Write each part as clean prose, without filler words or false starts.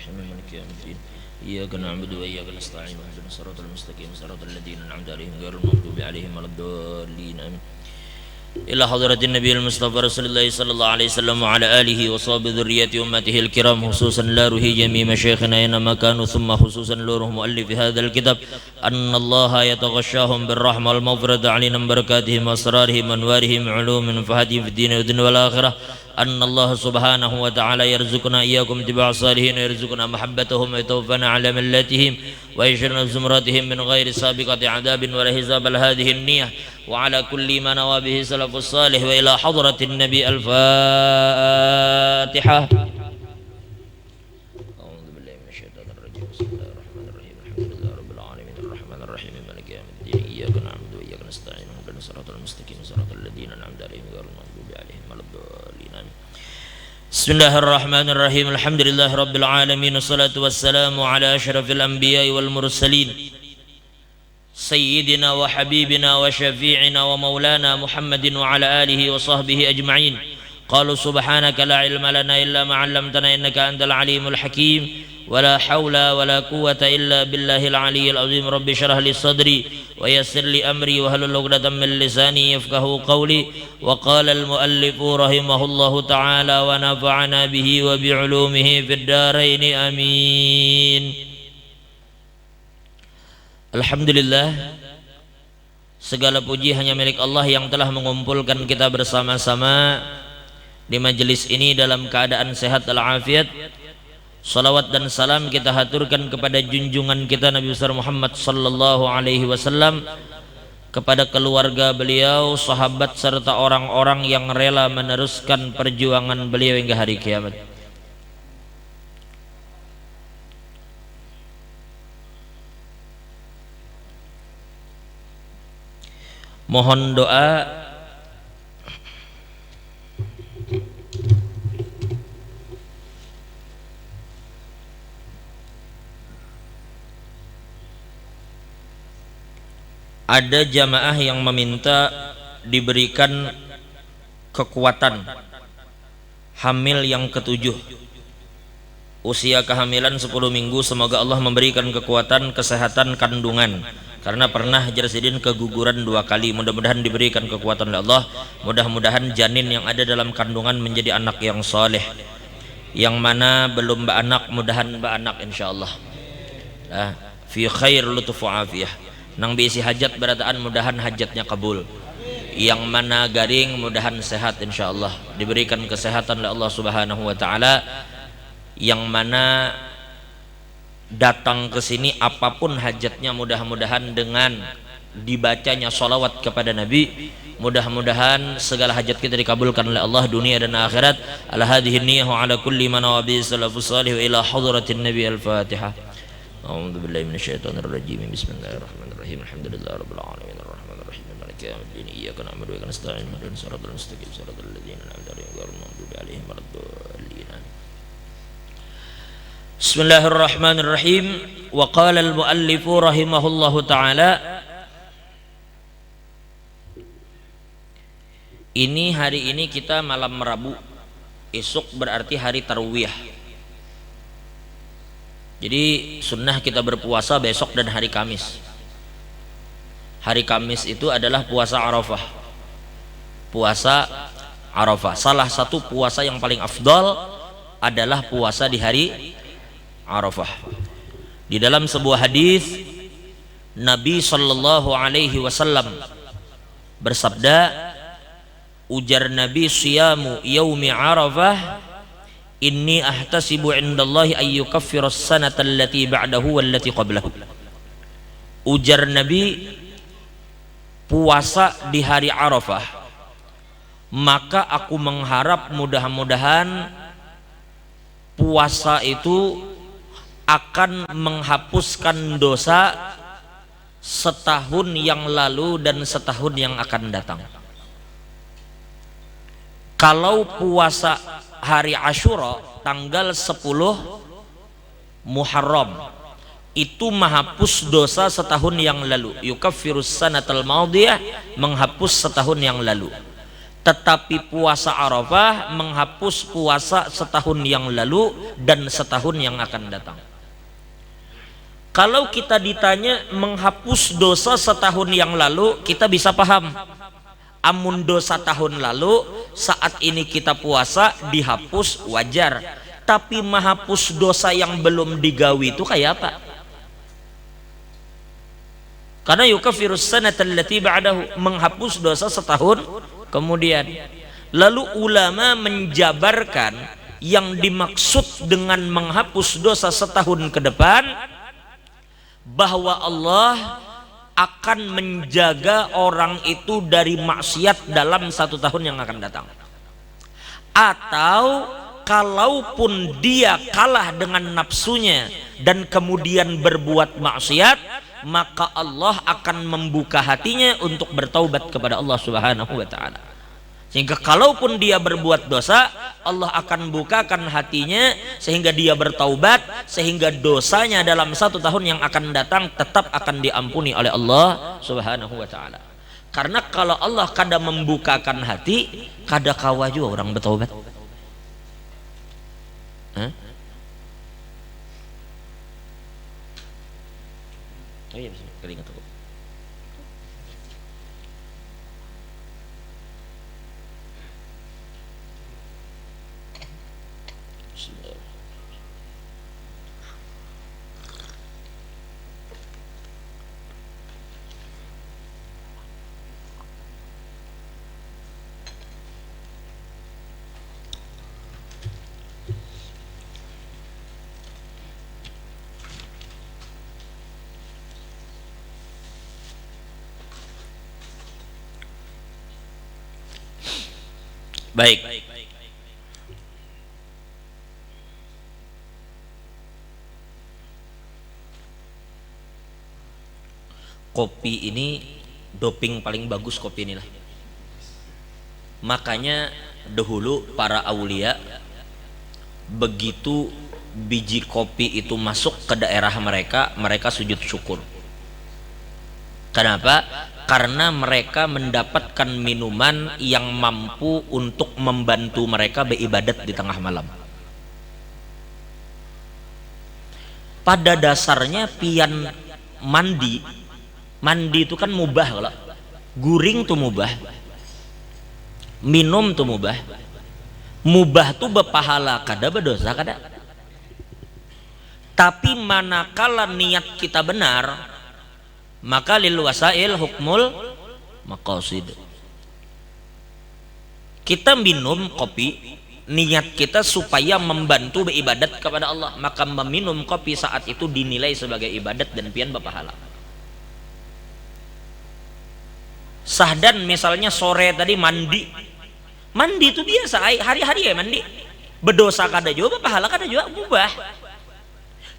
الرحيم مالك يوم الدين إياك نعبد وإياك نستعين اهدنا الصراط المستقيم صراط الذين أنعمت عليهم غير المغضوب عليهم ولا الضالين آمين. إلى حضرة النبي المصطفى رسول الله صلى الله عليه وسلم وعلى آله وصحبه ذرية أمته الكرام خصوصا لا روحي جميع مشايخنا أينما كانوا ثم خصوصا لوره مؤلف هذا الكتاب أن الله يتغشاهم بالرحمة والمغفرة علينا بركاتهم وأسرارهم وأنوارهم علوم فهدهم في الدين والدنيا والآخرة أن الله سبحانه وتعالى يرزقنا إياكم اتباع الصالحين ويرزقنا محبتهم ويتوفنا على ملتهم ويشرنا بزمراتهم من غير سابقة عذاب ولا حساب هذه النية وعلى كل ما نوى به سلف الصالح وإلى حضرة النبي الفاتحة. أعوذ بالله من الشيطان الرجيم بسم الله الرحمن الرحيم الحمد لله رب العالمين الرحمن الرحيم مالك يوم الدين إياك نعبد وإياك نستعين اهدنا الصراط المستقيم صراط الذين أنعمت عليهم غير المغضوب عليهم ولا الضالين آمين. بسم الله الرحمن الرحيم الحمد لله رب العالمين والصلاة والسلام على أشرف الأنبياء والمرسلين سيدنا وحبيبنا وشفيعنا ومولانا محمد وعلى آله وصحبه أجمعين. قالوا سبحانك لا علم لنا إلا ما علمتنا إنك أنت العليم الحكيم ولا حول ولا قوة إلا بالله العلي العظيم. رب اشرح لي صدري ويسر لي أمري واحلل عقدة من لساني يفقهوا قولي. وقال المؤلف رحمه الله تعالى ونفعنا به وبعلومه في الدارين آمين. Alhamdulillah, segala puji hanya milik Allah yang telah mengumpulkan kita bersama-sama di majelis ini dalam keadaan sehat walafiat. Salawat dan salam kita haturkan kepada junjungan kita Nabi besar Muhammad sallallahu alaihi wasallam, kepada keluarga beliau, sahabat serta orang-orang yang rela meneruskan perjuangan beliau hingga hari kiamat. Mohon doa ada jamaah yang meminta diberikan kekuatan hamil yang ketujuh, usia kehamilan 10 minggu. Semoga Allah memberikan kekuatan kesehatan kandungan, karena pernah Jarsidin keguguran 2 kali. Mudah-mudahan diberikan kekuatan oleh Allah. Mudah-mudahan janin yang ada dalam kandungan menjadi anak yang soleh. Yang mana belum beranak, mudahan beranak insyaallah. Fi khair lutufu afiyah. Nang biisi hajat berataan, mudahan hajatnya kabul. Yang mana garing, mudahan sehat insyaallah. Diberikan kesehatan oleh Allah Subhanahu wa taala. Yang mana datang ke sini apapun hajatnya, mudah-mudahan dengan dibacanya sholawat kepada Nabi, mudah-mudahan segala hajat kita dikabulkan oleh Allah dunia dan akhirat. Ala hadhihi niyyah wa ala kulli man wabi salafus salih wa ila hadratin Nabi al-Fatihah. A'udzu billahi minasyaitonir rajim. Bismillahirrahmanirrahim. Alhamdulillahi rabbil alamin arrahmanir rahim maliki yaumiddin iyyaka na'budu wa iyyaka nasta'in ihdinas siratal mustaqim siratal ladzina an'amta 'alaihim ghairil maghdubi 'alaihim waladdallin. Bismillahirrahmanirrahim. Wa qala al-muallif rahimahullahu ta'ala, ini hari ini kita malam Rabu, esok berarti hari tarwiyah. Jadi sunnah kita berpuasa besok dan hari Kamis. Hari Kamis itu adalah puasa Arafah. Puasa Arafah, salah satu puasa yang paling afdal adalah puasa di hari Arafah. Di dalam sebuah hadis Nabi sallallahu alaihi wasallam bersabda, ujar Nabi, siyamu yaumi Arafah inni ahtasibu indallahi ayyukaffiras sanata allati ba'dahu wallati qablahu. Ujar Nabi, puasa di hari Arafah, maka aku mengharap mudah-mudahan puasa itu akan menghapuskan dosa setahun yang lalu dan setahun yang akan datang. Kalau puasa hari Asyura tanggal 10 Muharram itu menghapus dosa setahun yang lalu, yukaffirus sanatal madiyah, menghapus setahun yang lalu. Tetapi puasa Arafah menghapus puasa setahun yang lalu dan setahun yang akan datang. Kalau kita ditanya menghapus dosa setahun yang lalu, kita bisa paham. Amun dosa tahun lalu, saat ini kita puasa dihapus, wajar. Tapi menghapus dosa yang belum digawi itu kayak apa? Karena yukafirus sanatal lati ba'dahu, menghapus dosa setahun kemudian. Lalu ulama menjabarkan yang dimaksud dengan menghapus dosa setahun ke depan, bahwa Allah akan menjaga orang itu dari maksiat dalam 1 tahun yang akan datang. Atau kalaupun dia kalah dengan nafsunya dan kemudian berbuat maksiat, maka Allah akan membuka hatinya untuk bertaubat kepada Allah Subhanahu wa taala. Sehingga kalaupun dia berbuat dosa, Allah akan bukakan hatinya sehingga dia bertaubat, sehingga dosanya dalam 1 tahun yang akan datang tetap akan diampuni oleh Allah Subhanahu wa taala. Karena kalau Allah kada membukakan hati, kada kawa juga orang bertaubat. Oh iya, bisa keringat aku. Baik. Kopi ini doping paling bagus, kopi inilah. Makanya dahulu para aulia begitu biji kopi itu masuk ke daerah mereka, mereka sujud syukur. Kenapa? Karena mereka mendapatkan minuman yang mampu untuk membantu mereka beribadat di tengah malam. Pada dasarnya pian mandi itu kan mubah, kalau guring tuh mubah, minum tuh mubah. Mubah tuh berpahala, kada berdosa kada. Tapi manakala niat kita benar, maka lil wasail hukmul maqasid. Kita minum kopi, niat kita supaya membantu beribadat kepada Allah, maka meminum kopi saat itu dinilai sebagai ibadat dan pian berpahala. Sahdan misalnya sore tadi mandi itu biasa, hari-hari ya mandi, berdosa kada juga, berpahala kada juga, mubah.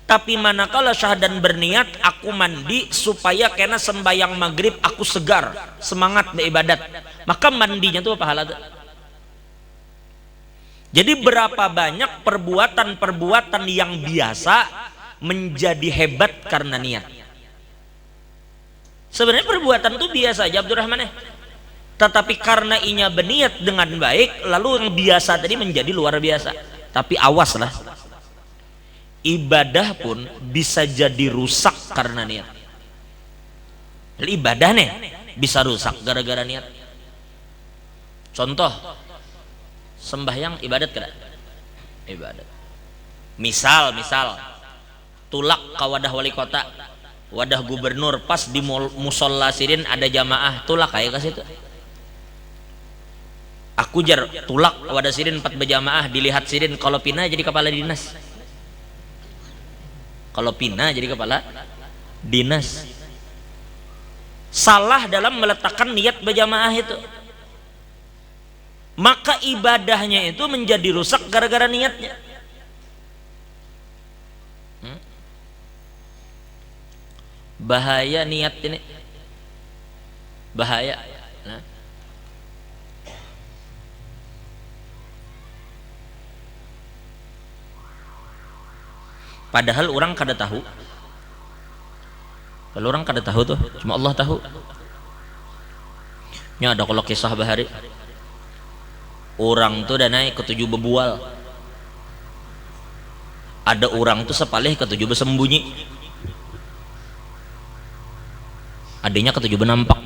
Tapi manakala syahdan berniat, aku mandi supaya kena sembayang maghrib aku segar, semangat beribadat, maka mandinya tuh pahala tuh. Jadi berapa banyak perbuatan-perbuatan yang biasa menjadi hebat karena niat. Sebenarnya perbuatan tuh biasa aja Abdurrahman ya, tetapi karena inya berniat dengan baik, lalu yang biasa tadi menjadi luar biasa. Tapi awas lah, ibadah pun bisa jadi rusak karena niat. Jadi ibadah nih bisa rusak gara-gara niat. Contoh, sembahyang ibadat kada? Ibadat. Misal tulak ke wadah wali kota, wadah gubernur, pas di musola sirin ada jamaah, tulak kayak ke situ. Aku jar tulak wadah sirin 4 berjamaah, dilihat sirin, kalau pindah jadi kepala dinas. Kalau pindah jadi kepala dinas. Salah dalam meletakkan niat berjamaah itu, maka ibadahnya itu menjadi rusak gara-gara niatnya. Bahaya niat ini, bahaya. Nah. Padahal orang kada tahu. Kalau orang kada tahu tuh, cuma Allah tahu. Nya ada kalau kisah bahari. Orang tuh udah naik ke 7 bebual. Ada orang tuh sepalih ke 7 bersembunyi. Adanya ke 7 benampak.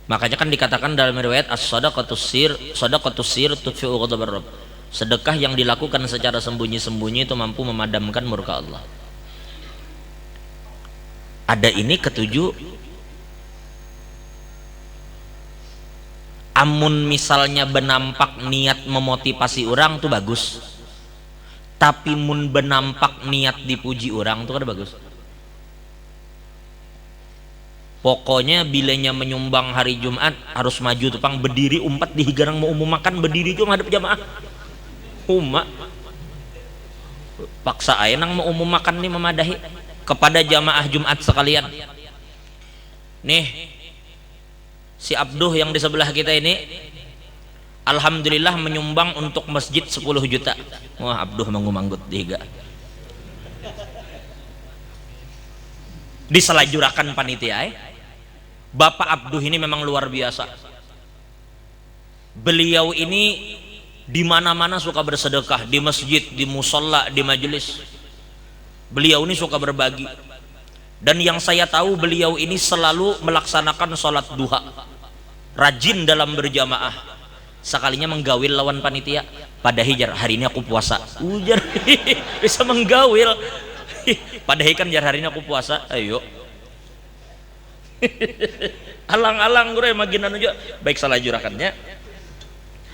Makanya kan dikatakan dalam riwayat as-shadaqatus sir tudfi'u ghadabar rabb. Sedekah yang dilakukan secara sembunyi-sembunyi itu mampu memadamkan murka Allah. Ada ini ketujuh. Amun misalnya benampak niat memotivasi orang tuh bagus. Tapi mun benampak niat dipuji orang tuh kan bagus. Pokoknya bilanya menyumbang hari Jumat harus maju tupang berdiri umpat di higarang mau umum makan berdiri juga menghadap jamaah. Paksa aja nang mau umum makan nih memadahi kepada jamaah Jumat sekalian. Nih si Abduh yang di sebelah kita ini alhamdulillah menyumbang untuk masjid 10 juta. Wah, Abduh manggut tiga. Diselajurakan panitia. Bapak Abduh ini memang luar biasa. Beliau ini di mana-mana suka bersedekah, di masjid, di musola, di majelis. Beliau ini suka berbagi. Dan yang saya tahu beliau ini selalu melaksanakan sholat duha. Rajin dalam berjamaah. Sekalinya menggawil lawan panitia. Pada hijar, hari ini aku puasa. Ujar bisa menggawil. Padahal kan jar hari ini aku puasa. Ayo. Alang-alang gue maginan aja. Baik salah jurakannya.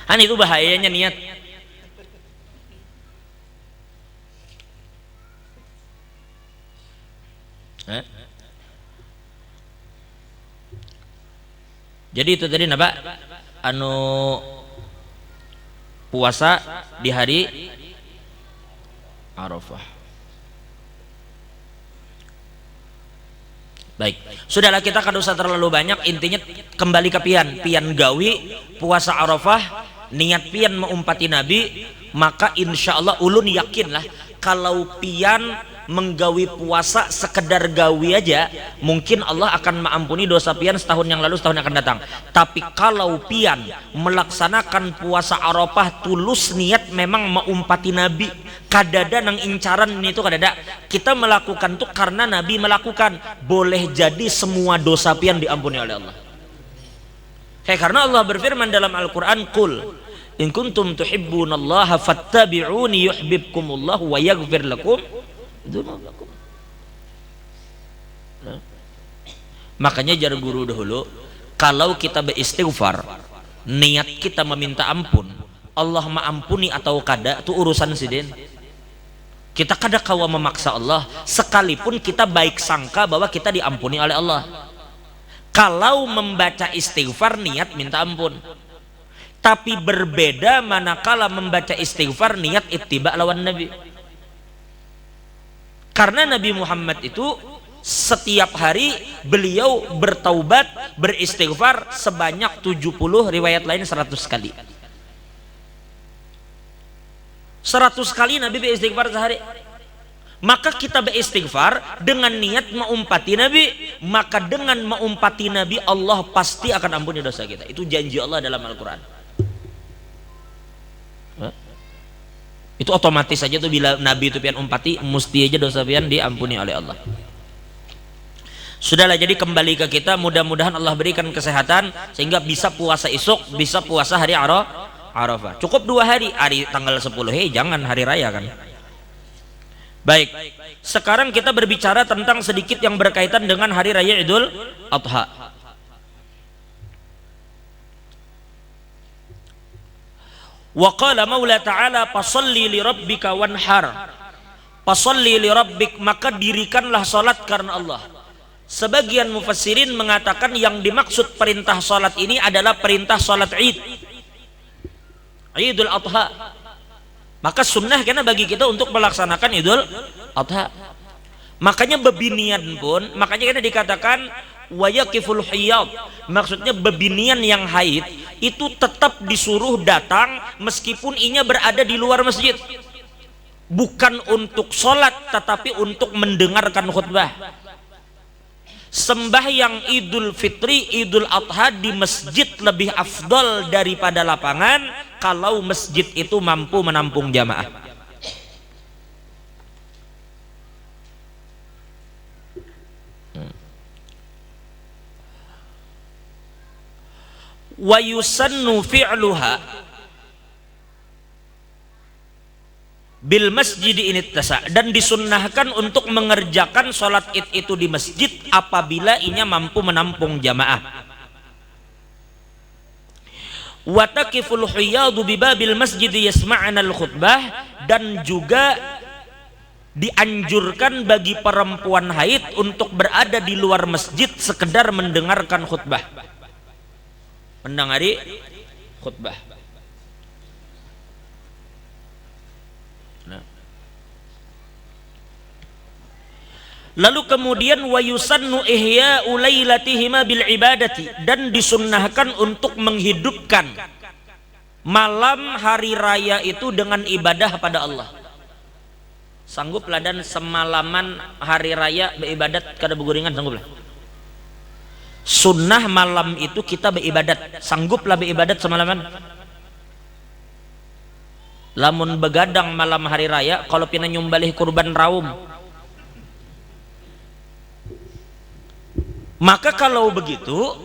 Itu bahayanya niat. Jadi itu tadi napa? Puasa di hari Arafah. Baik, sudahlah kita kan usah terlalu banyak. Intinya kembali ke pian gawi puasa Arafah, niat pian mengumpati Nabi, maka insya Allah ulun yakinlah kalau pian menggawi puasa sekedar gawi aja, mungkin Allah akan mengampuni dosa pian setahun yang lalu, setahun yang akan datang. Tapi kalau pian melaksanakan puasa Arafah tulus niat memang mengumpati Nabi, kadada nang incaran itu kadada kita melakukan tuh karena Nabi melakukan, boleh jadi semua dosa pian diampuni oleh Allah. Karena Allah berfirman dalam Al-Quran, Qul in kuntum tuhibbunallaha fattabi'uni yuhibbukumullahu wa yaghfir lakum. Makanya jar guru dahulu, kalau kita beristighfar, niat kita meminta ampun, Allah maampuni atau kada itu urusan sidin. Kita kada kawa memaksa Allah, sekalipun kita baik sangka bahwa kita diampuni oleh Allah. Kalau membaca istighfar niat minta ampun. Tapi berbeda manakala membaca istighfar niat ittiba lawan Nabi. Karena Nabi Muhammad itu setiap hari beliau bertaubat, beristighfar sebanyak 70, riwayat lain 100 kali. 100 kali Nabi beristighfar sehari. Maka kita beristighfar dengan niat mengumpati Nabi, maka dengan mengumpati Nabi Allah pasti akan ampuni dosa kita. Itu janji Allah dalam Al-Quran. Itu otomatis saja tuh bila Nabi itu pian umpati, mesti aja dosa pian diampuni oleh Allah. Sudahlah, jadi kembali ke kita, mudah-mudahan Allah berikan kesehatan sehingga bisa puasa esok, bisa puasa hari Arafah. Cukup 2 hari, hari tanggal 10, jangan hari raya kan. Baik, sekarang kita berbicara tentang sedikit yang berkaitan dengan hari raya Idul Adha. Wa qala Maula Ta'ala fasalli li rabbika wanhar. Fasalli li rabbik, maka dirikanlah salat karena Allah. Sebagian mufassirin mengatakan yang dimaksud perintah salat ini adalah perintah salat Idul Adha. Maka sunnah karena bagi kita untuk melaksanakan Idul Adha. Makanya bebinian pun, makanya kita dikatakan wayakiful hiyad, maksudnya bebinian yang haid itu tetap disuruh datang meskipun inya berada di luar masjid, bukan untuk sholat tetapi untuk mendengarkan khutbah. sembahyang Idul Fitri, Idul Adha di masjid lebih afdol daripada lapangan kalau masjid itu mampu menampung jamaah. Wa yusannu fi'luha bil masjid inittasa, dan disunnahkan untuk mengerjakan sholat id itu di masjid apabila inya mampu menampung jamaah. Wa taqiful hiyadu bi babil masjid yasma'na al khutbah, dan juga dianjurkan bagi perempuan haid untuk berada di luar masjid sekedar mendengarkan khutbah, mendengari khutbah. Lalu kemudian wa yusannu ihya'u lailatihima bil ibadati, dan disunnahkan untuk menghidupkan malam hari raya itu dengan ibadah pada Allah. Sangguplah dan semalaman hari raya beribadat kada beguringan, sangguplah. Sunnah malam itu kita beribadat, sangguplah beribadat semalaman. Lamun begadang malam hari raya, kalau pina nyumbalih kurban raum. Maka kalau begitu,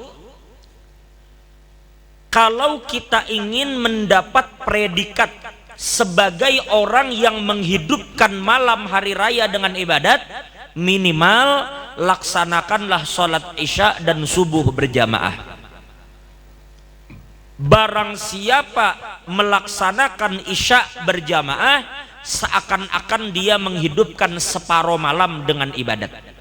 kalau kita ingin mendapat predikat sebagai orang yang menghidupkan malam hari raya dengan ibadat, minimal laksanakanlah sholat isya dan subuh berjamaah. Barang siapa melaksanakan isya berjamaah, seakan-akan dia menghidupkan separuh malam dengan ibadat.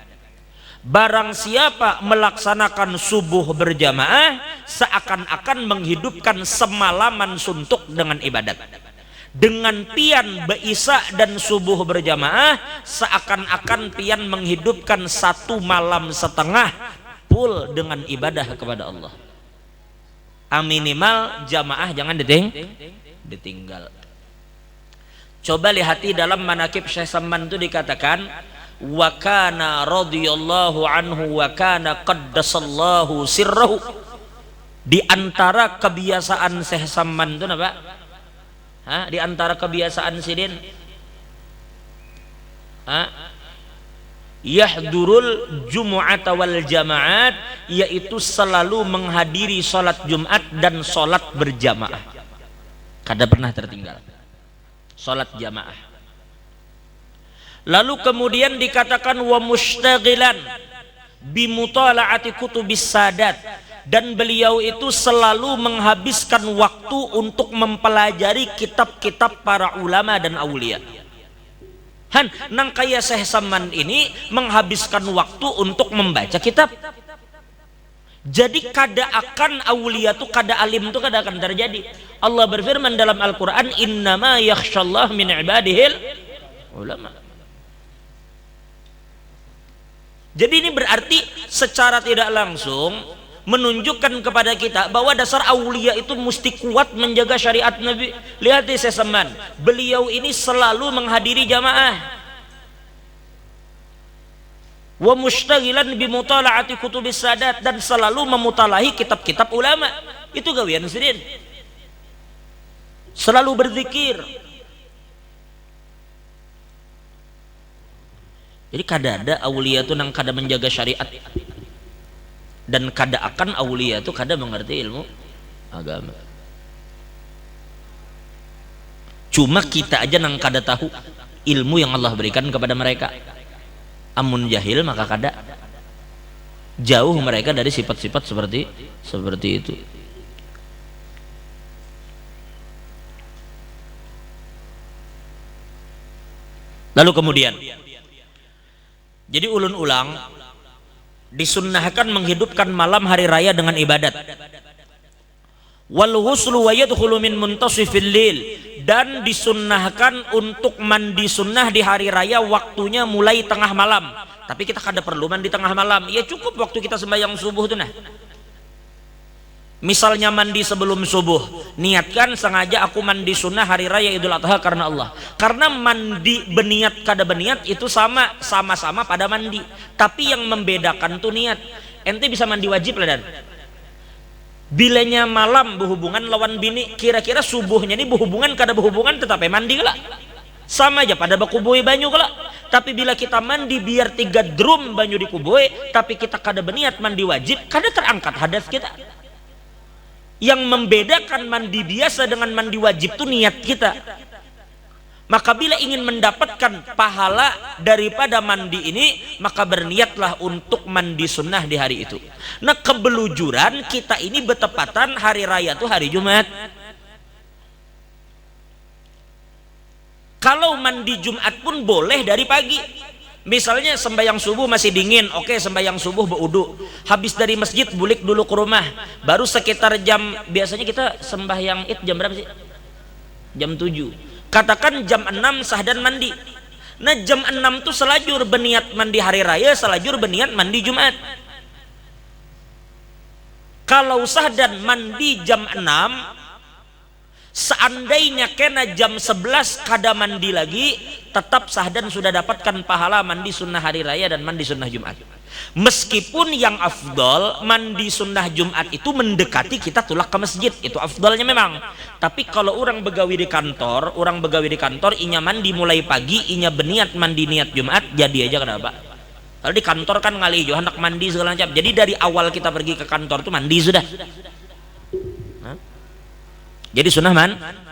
Barang siapa melaksanakan subuh berjamaah, seakan-akan menghidupkan semalaman suntuk dengan ibadat. Dengan pian beisa dan subuh berjamaah, seakan-akan pian menghidupkan satu malam setengah full dengan ibadah kepada Allah. Minimal jamaah jangan ditinggal. Coba lihati dalam manaqib Syekh Samman itu dikatakan, wa kana radhiyallahu anhu wa kana qaddasallahu sirrahu. Di antara kebiasaan Syekh Samman itu apa? Di antara kebiasaan sidin, yahdurul jumu'ata wal jamaat, yaitu selalu menghadiri sholat Jumat dan sholat berjamaah. Kada pernah tertinggal sholat jamaah. Lalu kemudian dikatakan wa mushtaghilan bimutala'ati kutubis sadat, dan beliau itu selalu menghabiskan waktu untuk mempelajari kitab-kitab para ulama dan aulia. Nang kaya Syekh Samman ini menghabiskan waktu untuk membaca kitab. Jadi kada akan aulia tu, kada alim tu kada akan terjadi. Allah berfirman dalam Al-Quran, innama yakhshallah min ibadihil ulama. Jadi ini berarti secara tidak langsung menunjukkan kepada kita bahwa dasar aulia itu mesti kuat menjaga syariat Nabi. Lihat di Syekh Samman, beliau ini selalu menghadiri jamaah. Wa mushtaghilan bi mutala'ati kutubis sadat, dan selalu memutalahi kitab-kitab ulama. Itu gawian sidin. Selalu berzikir. Jadi kada ada aulia itu nang kada menjaga syariat, dan kada akan aulia itu kada mengerti ilmu agama. Cuma kita aja nang kada tahu ilmu yang Allah berikan kepada mereka. Amun jahil maka kada. Jauh mereka dari sifat-sifat seperti itu. Lalu kemudian, jadi ulun ulang, disunnahkan menghidupkan malam hari raya dengan ibadat. Wal ghuslu wa yadkhulu min muntasifil lil, dan disunnahkan untuk mandi sunnah di hari raya waktunya mulai tengah malam. Tapi kita kada perlu mandi tengah malam, ya cukup waktu kita sembahyang subuh itu nah. Misalnya mandi sebelum subuh, niatkan sengaja aku mandi sunnah hari raya Idul Adha karena Allah. Karena mandi beniat kada beniat itu sama-sama pada mandi. Tapi yang membedakan tuh niat. Ente bisa mandi wajib lah dan. Bilanya malam berhubungan lawan bini, kira-kira subuhnya ini berhubungan kada berhubungan tetapi mandi lah. Sama aja pada bakuboi banyu lah. Tapi bila kita mandi biar 3 drum banyu dikuboi, tapi kita kada beniat mandi wajib, kada terangkat hadas kita. Yang membedakan mandi biasa dengan mandi wajib itu niat kita. Maka bila ingin mendapatkan pahala daripada mandi ini, maka berniatlah untuk mandi sunnah di hari itu. Nah, kebelujuran kita ini bertepatan hari raya itu hari Jumat. Kalau mandi Jumat pun boleh dari pagi. Misalnya sembahyang subuh masih dingin, oke, sembahyang subuh berudu. Habis dari masjid bulik dulu ke rumah. Baru sekitar jam, biasanya kita sembahyang id jam berapa sih? Jam 7. Katakan jam 6 sahdan mandi. Nah, jam 6 tuh selajur berniat mandi hari raya, selajur berniat mandi Jumat. Kalau sahdan mandi jam 6, seandainya kena jam 11 kada mandi lagi, tetap sahdan sudah dapatkan pahala mandi sunnah hari raya dan mandi sunnah Jumat. Meskipun yang afdol mandi sunnah Jumat itu mendekati kita tulak ke masjid, itu afdolnya memang. Tapi kalau orang begawi di kantor, inya mandi mulai pagi, inya berniat mandi niat Jumat, jadi aja kenapa? Kalau di kantor kan ngali jo hendak mandi segala macam. Jadi dari awal kita pergi ke kantor tuh mandi sudah. Jadi sunnah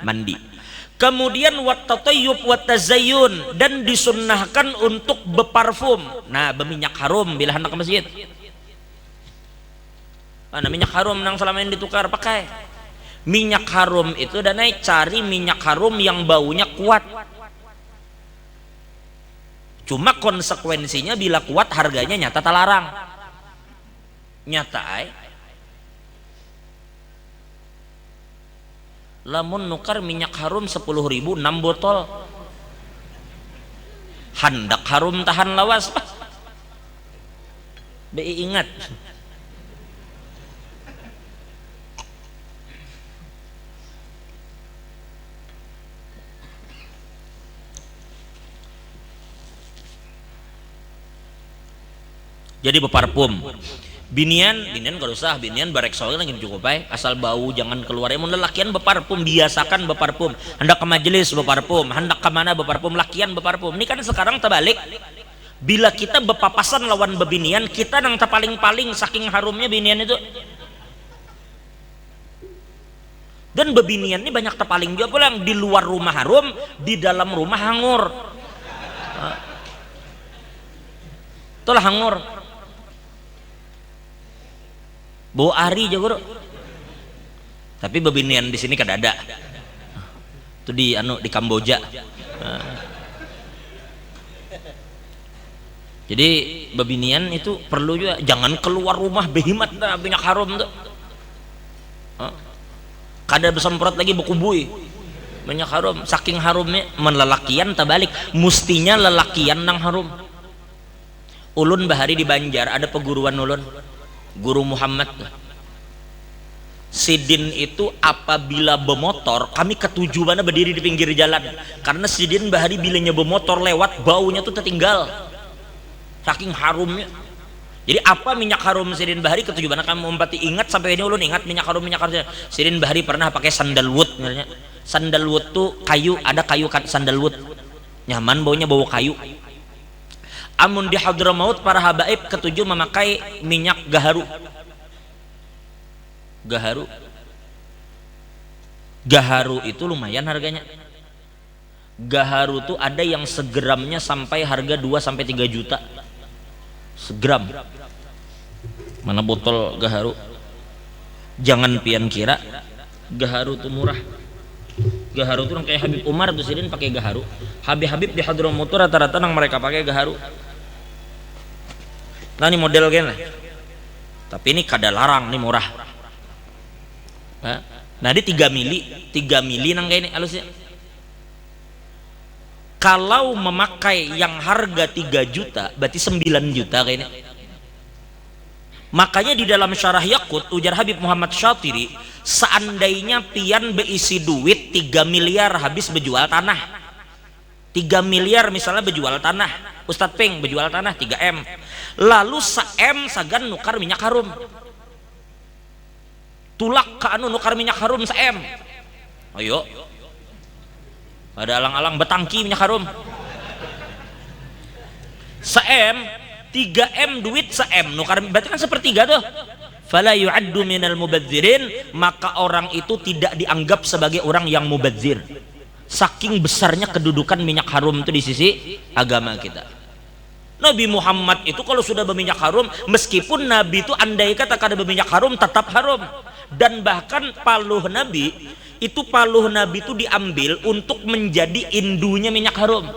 mandi. Kemudian wattatayyub wattazayyun, dan disunnahkan untuk berparfum. Nah, berminyak harum bila hendak ke masjid. Mana minyak harum nang selama ini ditukar pakai. Minyak harum itu dan cari minyak harum yang baunya kuat. Cuma konsekuensinya bila kuat harganya nyata terlarang. Nyata lamun nukar minyak harum 10.000 6 botol. Handak harum tahan lawas. Be ingat. Jadi berparfum. Binian gak usah, binian barek soalnya lagi cukup asal bau jangan keluar. Mun lelakian berparfum, biasakan berparfum. Hendak ke majelis berparfum, hendak ke mana berparfum, lakian berparfum. Ini kan sekarang terbalik. Bila kita berpapasan lawan bebinian, kita nang terpaling-paling saking harumnya binian itu. Dan bebinian ini banyak terpaling juga pulang, di luar rumah harum, di dalam rumah hangur. Itulah hangur. Bau ari aja bro. Tapi bebinian di sini kada ada. Itu di Kamboja. Jadi bebinian itu perlu juga, jangan keluar rumah behimat dah banyak harum tuh. Kada bersemprot lagi bekubui. Banyak harum, saking harumnya melelakian terbalik, mustinya lelakian nang harum. Ulun bahari di Banjar ada peguruan ulun. Guru Muhammad Sidin itu apabila bermotor, kami ketujuannya berdiri di pinggir jalan karena Sidin bahari bilanya bermotor lewat baunya tuh tertinggal saking harumnya. Jadi apa minyak harum Sidin bahari ketujuannya kami umpati ingat sampai ini ulun ingat minyak harum Sidin bahari pernah pakai sandalwood. Sandalwood tuh kayu, ada kayu sandalwood nyaman, baunya bau kayu. Amun di Hadramaut para habaib ketujuh memakai minyak gaharu. Gaharu itu lumayan harganya. Gaharu tuh ada yang segramnya sampai harga 2 sampai 3 juta. Segram. Mana botol gaharu? Jangan pian kira gaharu tuh murah. Gaharu tuh kayak Habib Umar tuh Sidin pakai gaharu. Habib di Hadramaut rata-rata nang mereka pakai gaharu. Nah ini model kan lah. Tapi ini kada larang, ini murah. Nah di 3 mili nang kayak ini halusnya. Kalau memakai yang harga 3 juta berarti 9 juta kayak ini. Makanya di dalam syarah Yaqut ujar Habib Muhammad Syatiri, seandainya pian beisi duit 3 miliar habis berjual tanah, 3 miliar misalnya berjual tanah, Ustadz Peng berjual tanah 3M, lalu se-M sagan nukar minyak harum, tulak ke anu nukar minyak harum se-M, ayo ada alang-alang betangki minyak harum se-M, 3M duit se-M nukar, berarti kan sepertiga tuh. Fala yu'addu minal mubadzirin, maka orang itu tidak dianggap sebagai orang yang mubadzir, saking besarnya kedudukan minyak harum itu di sisi agama kita. Nabi Muhammad itu kalau sudah berminyak harum, meskipun Nabi itu andai kata kada berminyak harum tetap harum. Dan bahkan paluh Nabi itu diambil untuk menjadi indunya minyak harum.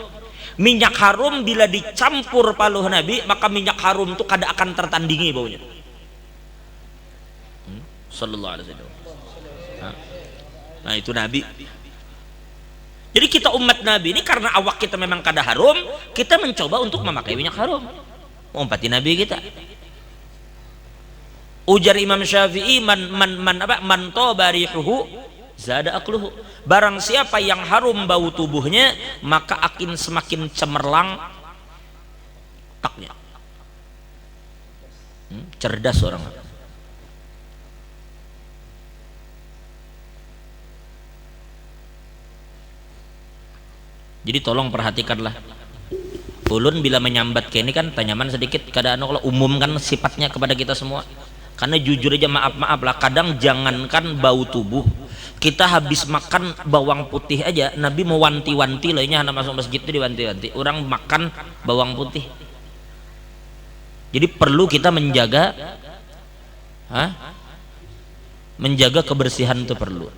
Minyak harum bila dicampur paluh Nabi, maka minyak harum itu kada akan tertandingi baunya. Sallallahu alaihi wasallam. Nah itu Nabi. Jadi kita umat Nabi ini karena awak kita memang kada harum, kita mencoba untuk memakai minyak harum mengumpati Nabi kita. Ujar Imam Syafi'i, man toba rihuhu zada akluhu. Barang siapa yang harum bau tubuhnya, maka akan semakin cemerlang otaknya. Cerdas orang. Jadi tolong perhatikanlah. Ulun bila menyambat ke ini kan tanyaman sedikit, kadang kalau umumkan sifatnya kepada kita semua. Karena jujur aja maaf lah, kadang jangankan bau tubuh, kita habis makan bawang putih aja Nabi mau wanti-wanti lainnya anak masuk masjid itu diwanti-wanti orang makan bawang putih. Jadi perlu kita menjaga kebersihan itu perlu.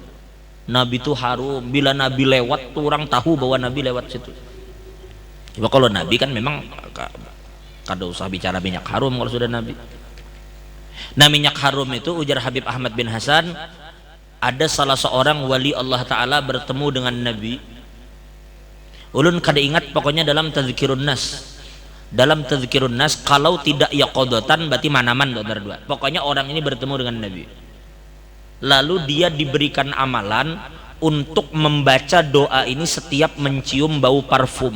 Nabi itu harum, bila Nabi lewat tuh orang tahu bahwa Nabi lewat situ. Coba kalau Nabi kan memang kada usah bicara minyak harum kalau sudah Nabi. Nah minyak harum itu ujar Habib Ahmad bin Hasan, ada salah seorang wali Allah Ta'ala bertemu dengan Nabi. Ulun kada ingat pokoknya dalam Tazkirun Nas. Dalam Tazkirun Nas kalau tidak yaqadatan berarti manaman dua. Pokoknya orang ini bertemu dengan Nabi. Lalu dia diberikan amalan untuk membaca doa ini setiap mencium bau parfum.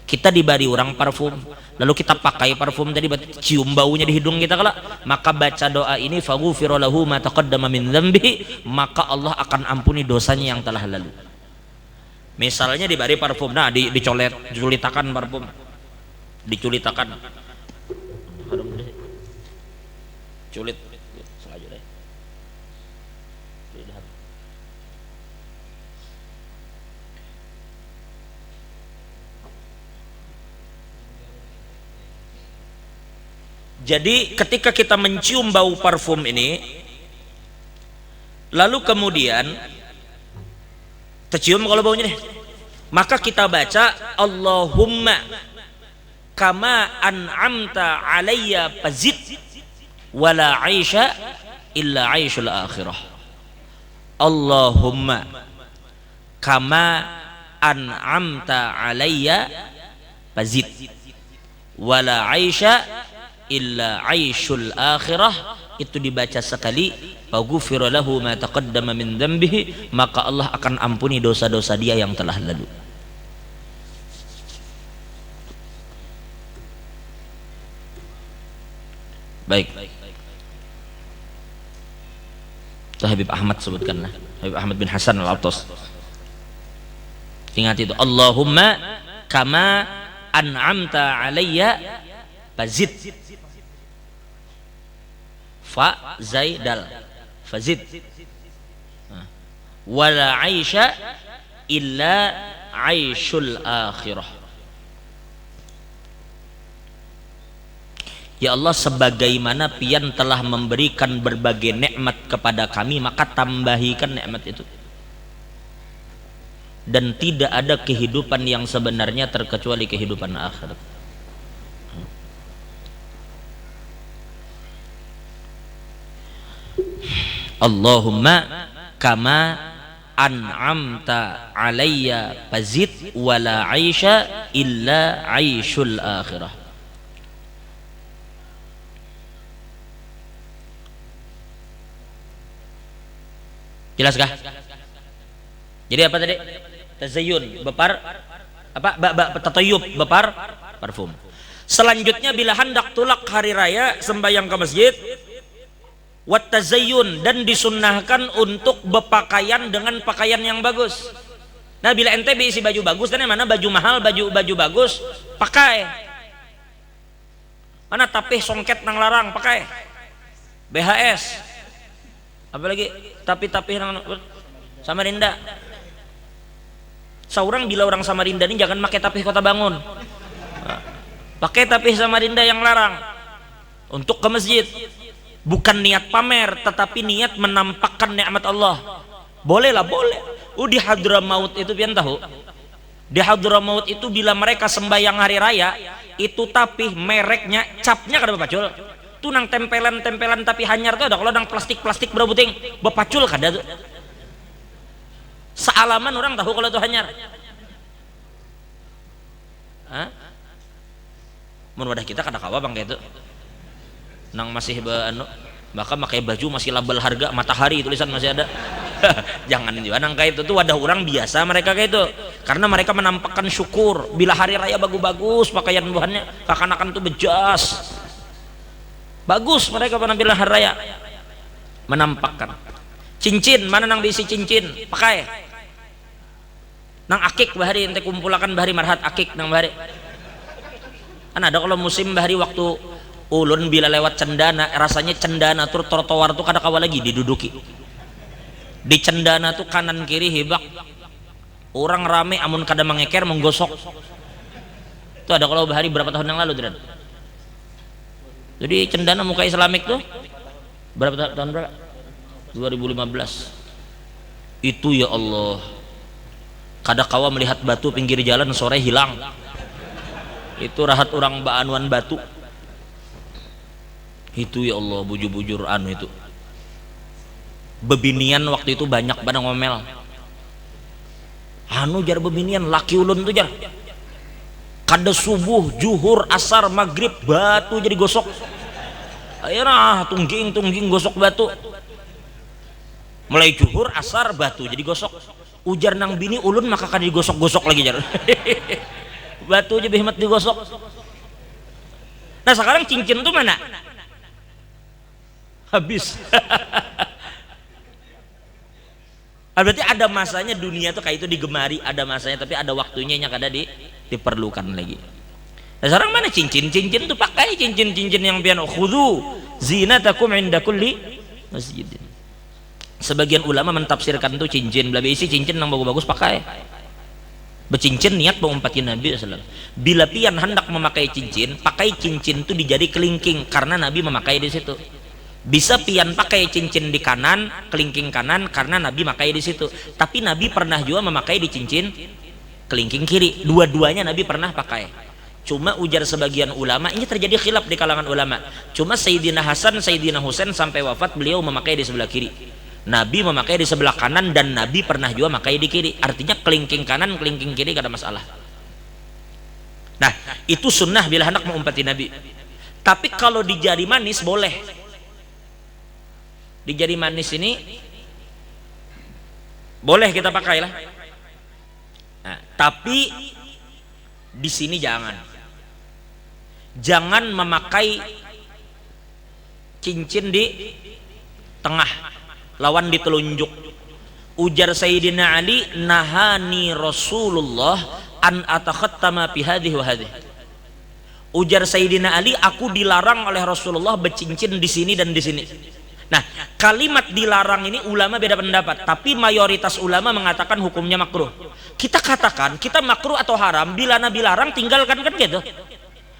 Kita diberi orang parfum, lalu kita pakai parfum tadi, cium baunya di hidung kita kala, maka baca doa ini, faghufira lahu ma taqaddama min dzambihi, maka Allah akan ampuni dosanya yang telah lalu. Misalnya diberi parfum, nah diculitakan parfum, diculitakan, culit. Jadi ketika kita mencium bau parfum ini, lalu kemudian tercium kalau baunya deh, maka kita baca Allahumma kama an'amta alayya fazid wala aisha illa aishul akhirah. Allahumma kama an'amta alayya fazid wala aisha illa aishul akhirah. Itu dibaca sekali, faghufira lahu ma taqaddama min dzambihi, maka Allah akan ampuni dosa-dosa dia yang telah lalu. Baik, itu Habib Ahmad sebutkanlah, Habib Ahmad bin Hasan Al-Attas. Ingat itu, Allahumma kama an'amta alayya fazid, fa zai dal fazid, wala aisha illa aishul akhirah. Ya Allah, sebagaimana pian telah memberikan berbagai nikmat kepada kami, maka tambahikan nikmat itu. Dan tidak ada kehidupan yang sebenarnya terkecuali kehidupan akhirat. Allahumma kama an'amta alayya fazid wala aisha illa aishul akhirah. Jelas kah? Jadi apa tadi? Tazayyun, bepar apa? Tatayub, bepar parfum. Selanjutnya bila hendak tulak hari raya sembahyang ke masjid, wat tazayyun, dan disunnahkan untuk berpakaian dengan pakaian yang bagus. Nah, bila ente isi baju bagus, dan yang mana baju mahal, baju bagus, pakai. Mana tapih songket nang larang, pakai. BHS. Apalagi tapih nang Samarinda. Seorang bila orang Samarinda ini jangan pakai tapih Kota Bangun. Pakai tapih Samarinda yang larang untuk ke masjid. Bukan niat pamer, tetapi niat menampakkan nikmat Allah. Boleh lah, boleh. Di Hadramaut itu pian tahu? Di Hadramaut itu bila mereka sembahyang hari raya, itu tapih mereknya, capnya kada bapacul. Itu nang tempelan tapi hanyar tuh ada, kalau nang plastik berebuting bapacul kada tuh. Sealaman orang tahu kalau itu hanyar. Hah? Mun wadah kita kada kawa bang kayak itu. Nang masih bahkan pakai baju masih label harga matahari, tulisan masih ada. Jangan juga nang kayak itu tuh wadah orang biasa mereka kayak itu, karena mereka menampakkan syukur bila hari raya bagus pakaian buahannya, kakanakan tuh bejas bagus, mereka penampilan hari raya menampakkan. Cincin, mana nang diisi cincin pakai nang akik bahari, ente kumpulakan bahari marhat akik nang bahari. Kan ada kalau musim bahari waktu ulun bila lewat Cendana, rasanya Cendana tuh trotoar tuh kada kawa lagi diduduki. Di Cendana tuh kanan kiri hebak orang rame, amun kada mengeker menggosok. Itu ada kalau bahari berapa tahun yang lalu Dran. Jadi Cendana muka Islamik tuh tahun berapa? 2015. Itu ya Allah, kada kawa melihat batu pinggir jalan sore hilang. Itu rahat orang baanuan batu. Itu ya Allah, bujur-bujur anu itu. Bebinian waktu itu banyak pada ngomel. Anu jar bebinian laki ulun tuh jar. Kada subuh, juhur, asar, maghrib batu jadi gosok. Akhirnya tungging gosok batu. Mulai juhur, asar, batu jadi gosok. Ujar nang bini ulun maka kada digosok-gosok lagi jar. Batu aja behmat digosok. Nah sekarang cincin tuh mana? Habis. Berarti ada masanya dunia tuh kayak itu digemari, ada masanya, tapi ada waktunya yang kada diperlukan lagi. Nah sekarang mana cincin tuh pakai cincin yang piano khudhu zinatakum inda kulli masjidin. Sebagian ulama mentafsirkan tuh cincin bila isi cincin yang bagus-bagus pakai. Bercincin niat mengumpati Nabi SAW. Bila pian hendak memakai cincin, pakai cincin tuh dijadi kelingking karena Nabi memakai di situ. Bisa pian pakai cincin di kanan, kelingking kanan karena Nabi memakai di situ. Tapi Nabi pernah juga memakai di cincin kelingking kiri. Dua-duanya Nabi pernah pakai. Cuma ujar sebagian ulama, ini terjadi khilaf di kalangan ulama. Cuma Sayyidina Hasan, Sayyidina Husain sampai wafat beliau memakai di sebelah kiri. Nabi memakai di sebelah kanan dan Nabi pernah juga memakai di kiri. Artinya kelingking kanan, kelingking kiri gak ada masalah. Nah, itu sunnah bila hendak mengumpati Nabi. Tapi kalau di jari manis boleh. Di jari manis ini boleh kita pakai lah. Nah, tapi di sini jangan memakai cincin di tengah, lawan di telunjuk. Ujar Sayyidina Ali, nahani Rasulullah an atakhattama fi hadhihi wa hadhihi. Ujar Sayyidina Ali, aku dilarang oleh Rasulullah bercincin di sini dan di sini. Nah, kalimat dilarang ini ulama beda pendapat, tapi mayoritas ulama mengatakan hukumnya makruh. Kita katakan kita makruh atau haram bila Nabi larang, tinggalkan kan gitu.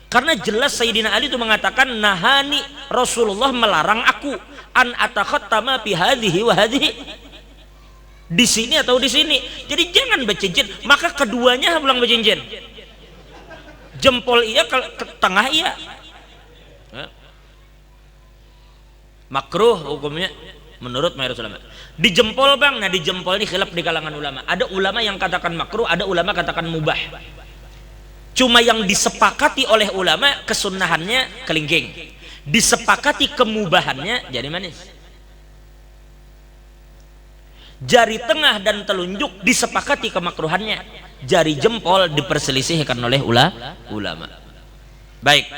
Karena jelas Sayyidina Ali itu mengatakan nahani Rasulullah melarang aku an atakhattama fi hadhihi wa hadhihi. Di sini atau di sini. Jadi jangan bercincin, maka keduanya pulang bercincin. Jempol iya, ke tengah iya. Makruh hukumnya menurut mayoritas ulama. Di jempol bang, nah di jempol ini khilaf di kalangan ulama. Ada ulama yang katakan makruh, ada ulama katakan mubah. Cuma yang disepakati oleh ulama kesunnahannya kelingking, disepakati kemubahannya jadi manis. Jari tengah dan telunjuk disepakati kemakruhannya. Jari jempol diperselisihkan oleh ulama. Baik.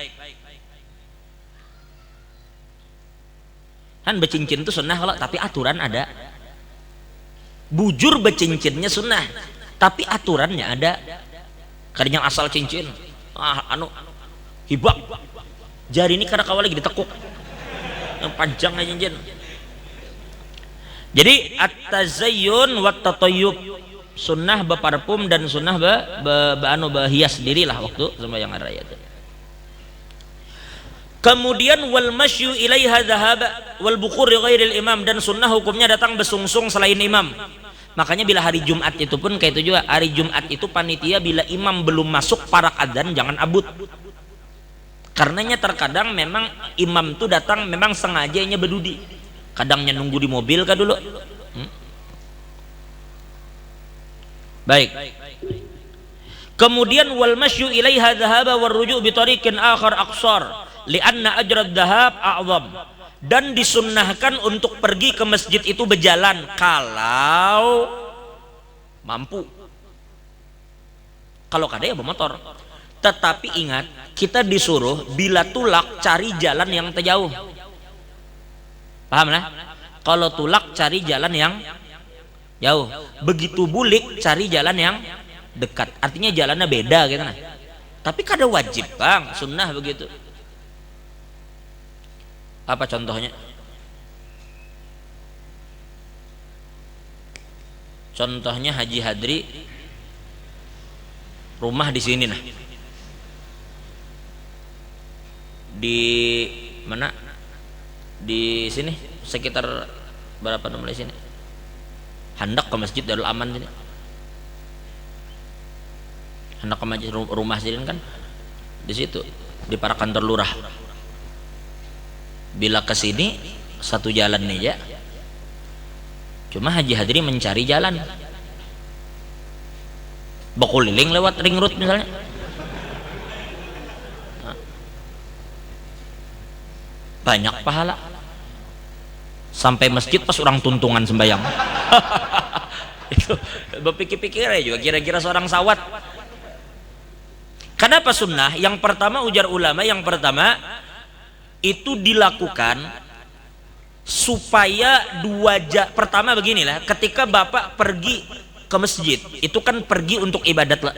Kan becincin itu sunnah kalau, tapi aturan ada. Bujur becincinnya sunnah, tapi aturannya ada. Kadang yang asal cincin, hibak. Jari ini karena kawal lagi ditekuk, yang panjang aja cincin. Jadi at-tazayyun wa tatayyub, sunnah beparfum dan sunnah hias dirilah waktu sembahyang raya itu. Kemudian wal masyu ilaiha dhahaba wal bukhur ghairil imam, dan sunnah hukumnya datang besungsung selain imam. Makanya bila hari Jumat itu pun kayak itu juga. Hari Jumat itu panitia bila imam belum masuk para adzan jangan abut. Karenanya terkadang memang imam tuh datang memang sengajanya berdudi. Kadangnya nunggu di mobil kah dulu. Baik. Kemudian wal masyu ilaiha dhahaba war ruju' bi tariqin akhar aqsar lianna ajrad dhahab a'zam, dan disunnahkan untuk pergi ke masjid itu berjalan kalau mampu. Kalau kada ya bermotor. Tetapi ingat, kita disuruh bila tulak cari jalan yang terjauh. Paham lah? Kalau tulak cari jalan yang jauh, begitu bulik cari jalan yang dekat. Artinya jalannya beda gitu nah. Tapi kada wajib bang, sunnah begitu. Apa contohnya? Contohnya Haji Hadri rumah di sini nah. Di mana? Di sini sekitar berapa nomor di sini? Hendak ke Masjid Darul Aman sini. Hendak ke masjid rumah sini kan di situ di para kantor lurah. Bila ke sini satu jalan nih ya. Cuma Haji Hadri mencari jalan. Berkeliling lewat ring road misalnya. Banyak pahala. Sampai masjid pas orang tuntungan sembahyang. Itu berpikir-pikir ya juga kira-kira seorang sawat. Kenapa sunnah? Yang pertama ujar ulama, yang pertama itu dilakukan supaya pertama beginilah, ketika bapak pergi ke masjid itu kan pergi untuk ibadat lah.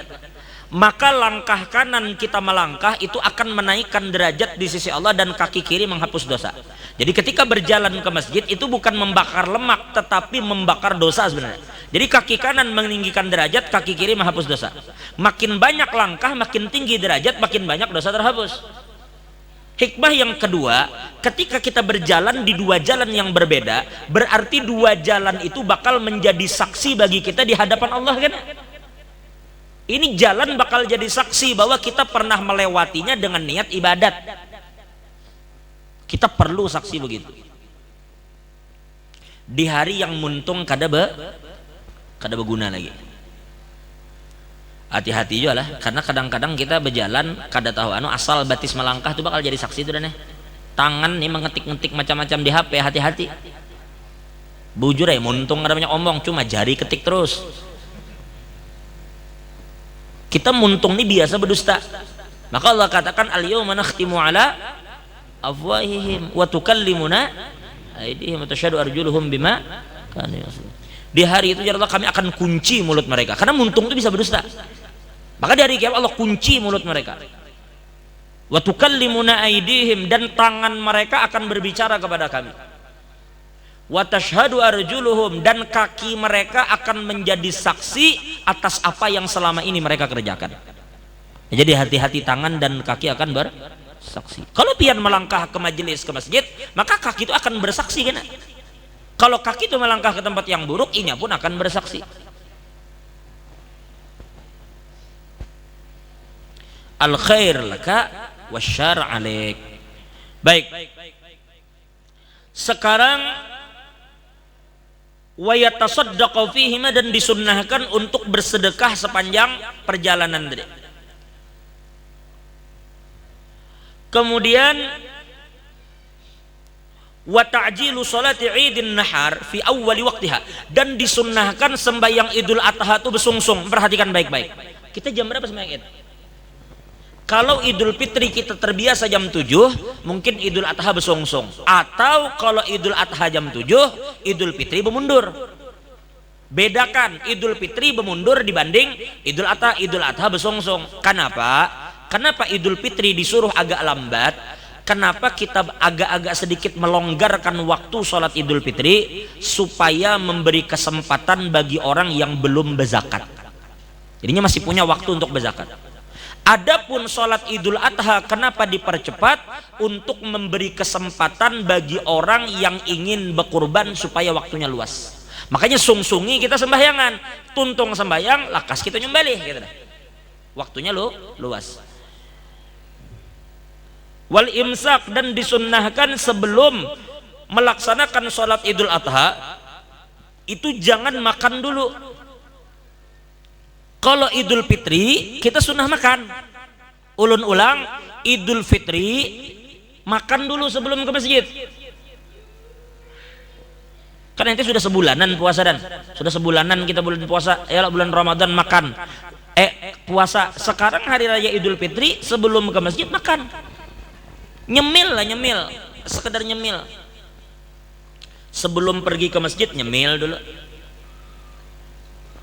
Maka langkah kanan kita melangkah itu akan menaikkan derajat di sisi Allah dan kaki kiri menghapus dosa. Jadi ketika berjalan ke masjid itu bukan membakar lemak tetapi membakar dosa sebenarnya. Jadi kaki kanan meninggikan derajat, kaki kiri menghapus dosa. Makin banyak langkah makin tinggi derajat, makin banyak dosa terhapus. Hikmah yang kedua, ketika kita berjalan di dua jalan yang berbeda, berarti dua jalan itu bakal menjadi saksi bagi kita di hadapan Allah kan? Ini jalan bakal jadi saksi bahwa kita pernah melewatinya dengan niat ibadat. Kita perlu saksi begitu. Di hari yang muntung kada berguna lagi. Hati-hati juga lah, karena kadang-kadang kita berjalan kada tahu asal batis melangkah itu bakal jadi saksi itu dan tangan nih mengetik-ngetik macam-macam di HP, hati-hati. Bujur ya, muntung ada banyak omong, cuma jari ketik terus. Kita muntung nih biasa berdusta. Maka Allah katakan al-yawma nakhtimu ala afwahihim wa tukallimuna aydihim wa tashhadu arjuluhum bima kanu yaksubun. Di hari itu ya Allah kami akan kunci mulut mereka karena muntung itu bisa berdusta. Maka di hari kiamat Allah kunci mulut mereka. Wa tukallimuna aydihim, dan tangan mereka akan berbicara kepada kami. Wa tashhadu arjuluhum, dan kaki mereka akan menjadi saksi atas apa yang selama ini mereka kerjakan. Jadi hati-hati, tangan dan kaki akan bersaksi. Kalau pian melangkah ke majelis, ke masjid, maka kaki itu akan bersaksi kan? Kalau kaki itu melangkah ke tempat yang buruk, inya pun akan bersaksi. Al khair laka wasyar alaik. Baik. Sekarang wa yatasaddaqu fihima, dan disunnahkan untuk bersedekah sepanjang perjalanan tadi. Kemudian wa ta'jilu salati idin nahar fi awwali waqtiha, dan disunnahkan sembahyang Idul Adha itu bersungsung. Perhatikan baik-baik, kita jam berapa sembahyang Id? Kalau Idul Fitri kita terbiasa jam 7, mungkin Idul Adha bersungsung. Atau kalau Idul Adha jam 7, Idul Fitri bermundur. Bedakan, Idul Fitri bermundur dibanding Idul Adha. Idul Adha bersungsung. Kenapa? Kenapa Idul Fitri disuruh agak lambat? Kenapa kita agak-agak sedikit melonggarkan waktu sholat Idul Fitri? Supaya memberi kesempatan bagi orang yang belum berzakat. Jadinya masih punya waktu untuk berzakat. Adapun sholat Idul Adha kenapa dipercepat? Untuk memberi kesempatan bagi orang yang ingin berkurban supaya waktunya luas. Makanya sungsungi kita sembahyangan, tuntung sembahyang, lakas kita nyembelih gitu. Waktunya luas. Wal imsak, dan disunnahkan sebelum melaksanakan sholat Idul Adha itu jangan makan dulu. Kalau Idul Fitri kita sunnah makan. Ulun ulang, Idul Fitri makan dulu sebelum ke masjid. Karena nanti sudah sebulanan puasa, dan sudah sebulanan kita bulan puasa. Ya, bulan Ramadan makan. Puasa. Sekarang hari raya Idul Fitri sebelum ke masjid makan. Nyemil lah, nyemil. Sekedar nyemil. Sebelum pergi ke masjid nyemil dulu.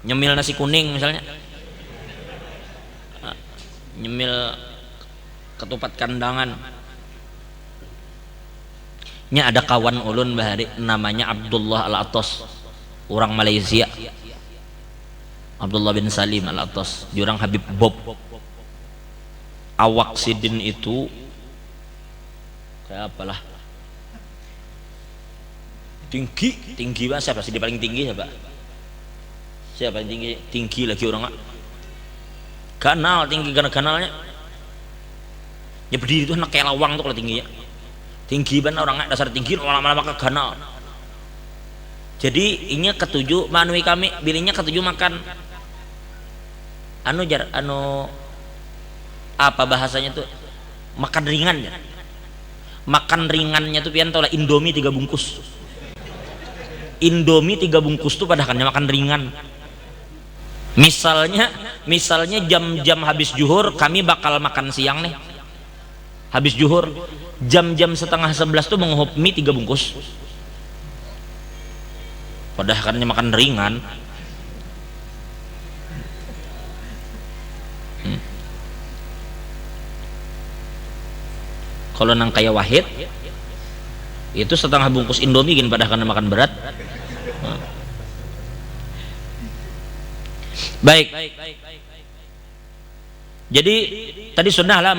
Nyemil nasi kuning misalnya, nyemil ketupat kandangan. Ini ada kawan ulun bahari namanya Abdullah Al-Atos, orang Malaysia. Abdullah bin Salim Al-Atos, jurang Habib Bob. Awak sidin itu kayak apalah, tinggi banget. Siapa sih dia paling tinggi? Siapa yang tinggi lagi orang kanal, tinggi karena kanalnya ya berdiri itu anak kayak lawang tuh kalau tinggi ya, tinggi banget orang dasar tinggi lama-lama ke kanal. Jadi ini ketujuh manui kami bilinya ketujuh makan apa bahasanya tuh, makan ringan ya. Makan ringannya tuh pian tau lah, Indomie 3 bungkus. Indomie 3 bungkus tuh padahal makan ringan. Misalnya jam-jam habis zuhur kami bakal makan siang nih. Habis zuhur jam-jam setengah 11 tuh menguhup mie 3 bungkus. Padahal kan makan ringan. Kalau nang kayak Wahid itu setengah bungkus Indomie gini padahal kan makan berat. Baik. Jadi tadi sunnah lah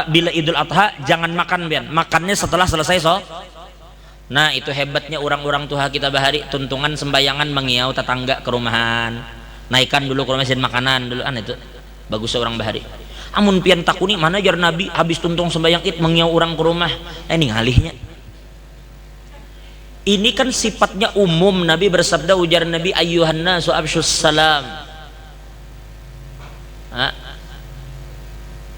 bila Idul Adha jangan makan bian. Makannya setelah selesai Nah, itu hebatnya orang-orang tua kita bahari, tuntungan sembayangan mengiau tetangga ke rumahan. Naikkan dulu ke rumah makanan dulu itu. Bagus seorang bahari. Amun pian takuni mana jar Nabi habis tuntung sembayang Id mengiau orang ke rumah. Ini ngalihnya. Ini kan sifatnya umum. Nabi bersabda, ujar Nabi, ayyuhan nasu absyus salam.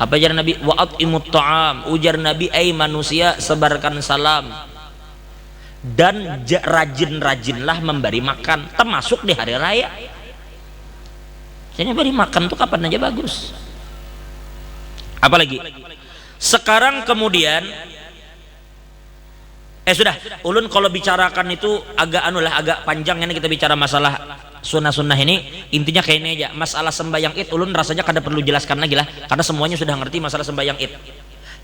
Apa ujar Nabi? Wa at'imut ta'am. Ujar Nabi, manusia sebarkan salam. Dan rajin-rajinlah memberi makan, termasuk di hari raya. Jadi beri makan tuh kapan aja bagus. Apalagi sekarang kemudian sudah ulun kalau bicarakan itu agak agak panjang ini, kita bicara masalah sunnah-sunnah ini. Intinya kayak ini aja, masalah sembahyang Id ulun rasanya kada perlu jelaskan lagi lah, karena semuanya sudah ngerti masalah sembahyang Id.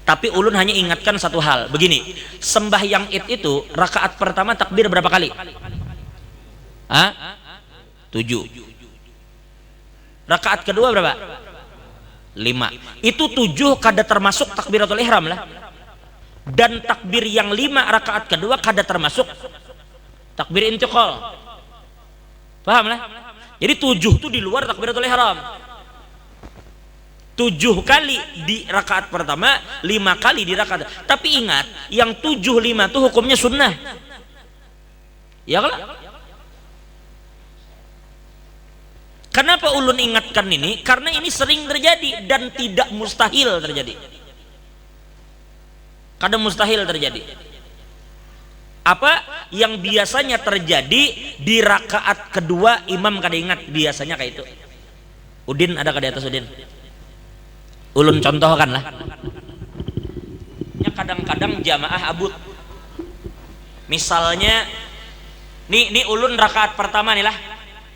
Tapi ulun hanya ingatkan satu hal begini, sembahyang Id itu rakaat pertama takbir berapa kali? 7. Rakaat kedua berapa? 5. Itu 7 kada termasuk takbiratul ihram lah. Dan takbir yang 5 rakaat kedua kada termasuk takbir intiqal. Paham lah? Jadi 7 itu di luar takbiratul ihram. 7 kali di rakaat pertama, 5 kali di rakaat. Tapi ingat, yang 7 5 itu hukumnya sunnah. Ya kan? Kenapa ulun ingatkan ini? Karena ini sering terjadi dan tidak mustahil terjadi. Kadang mustahil terjadi. Apa yang biasanya terjadi di rakaat kedua imam kada ingat, biasanya kayak itu. Udin ada ke di atas Udin? Ulun contohkan lah. Kadang-kadang jamaah abut. Misalnya nih ulun rakaat pertama nih lah.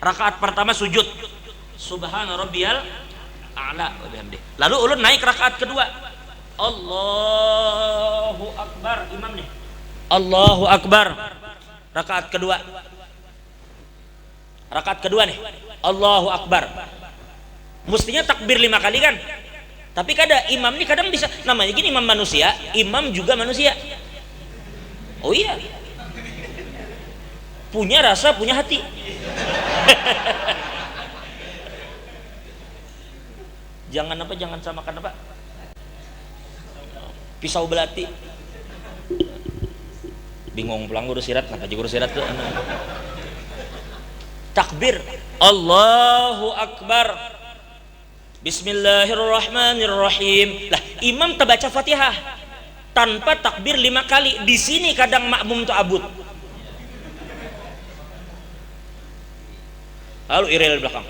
Rakaat pertama sujud. Subhana rabbiyal a'la wa bihamdih. Lalu ulun naik rakaat kedua. Allahu akbar, imam nih. Allahu akbar. Rakaat kedua. Rakaat kedua nih. Allahu akbar. Mestinya takbir 5 kali kan? Tapi kadang imam nih kadang bisa, namanya gini, imam manusia, imam juga manusia. Oh iya. Punya rasa, punya hati. Jangan samakan apa? Pisau belati. Bingung pulang guru sirat, kenapa guru sirat tuh? Takbir, Allahu akbar, Bismillahirrahmanirrahim. Lah, imam terbaca Fatihah tanpa takbir 5 kali. Di sini kadang makmum tuh abut. Lalu iril belakang.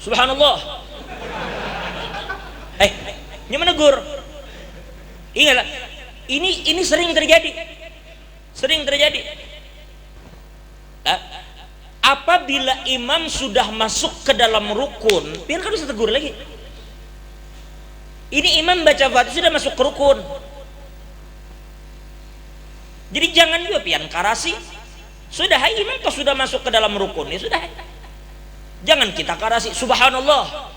Subhanallah. Menegur. Ingatlah, ini sering terjadi. Apabila imam sudah masuk ke dalam rukun, biar kan bisa tegur lagi. Ini imam baca Fatihah sudah masuk ke rukun. Jadi jangan juga pian karasi. Sudah, imam toh sudah masuk ke dalam rukun, ya sudah. Jangan kita karasi. Subhanallah.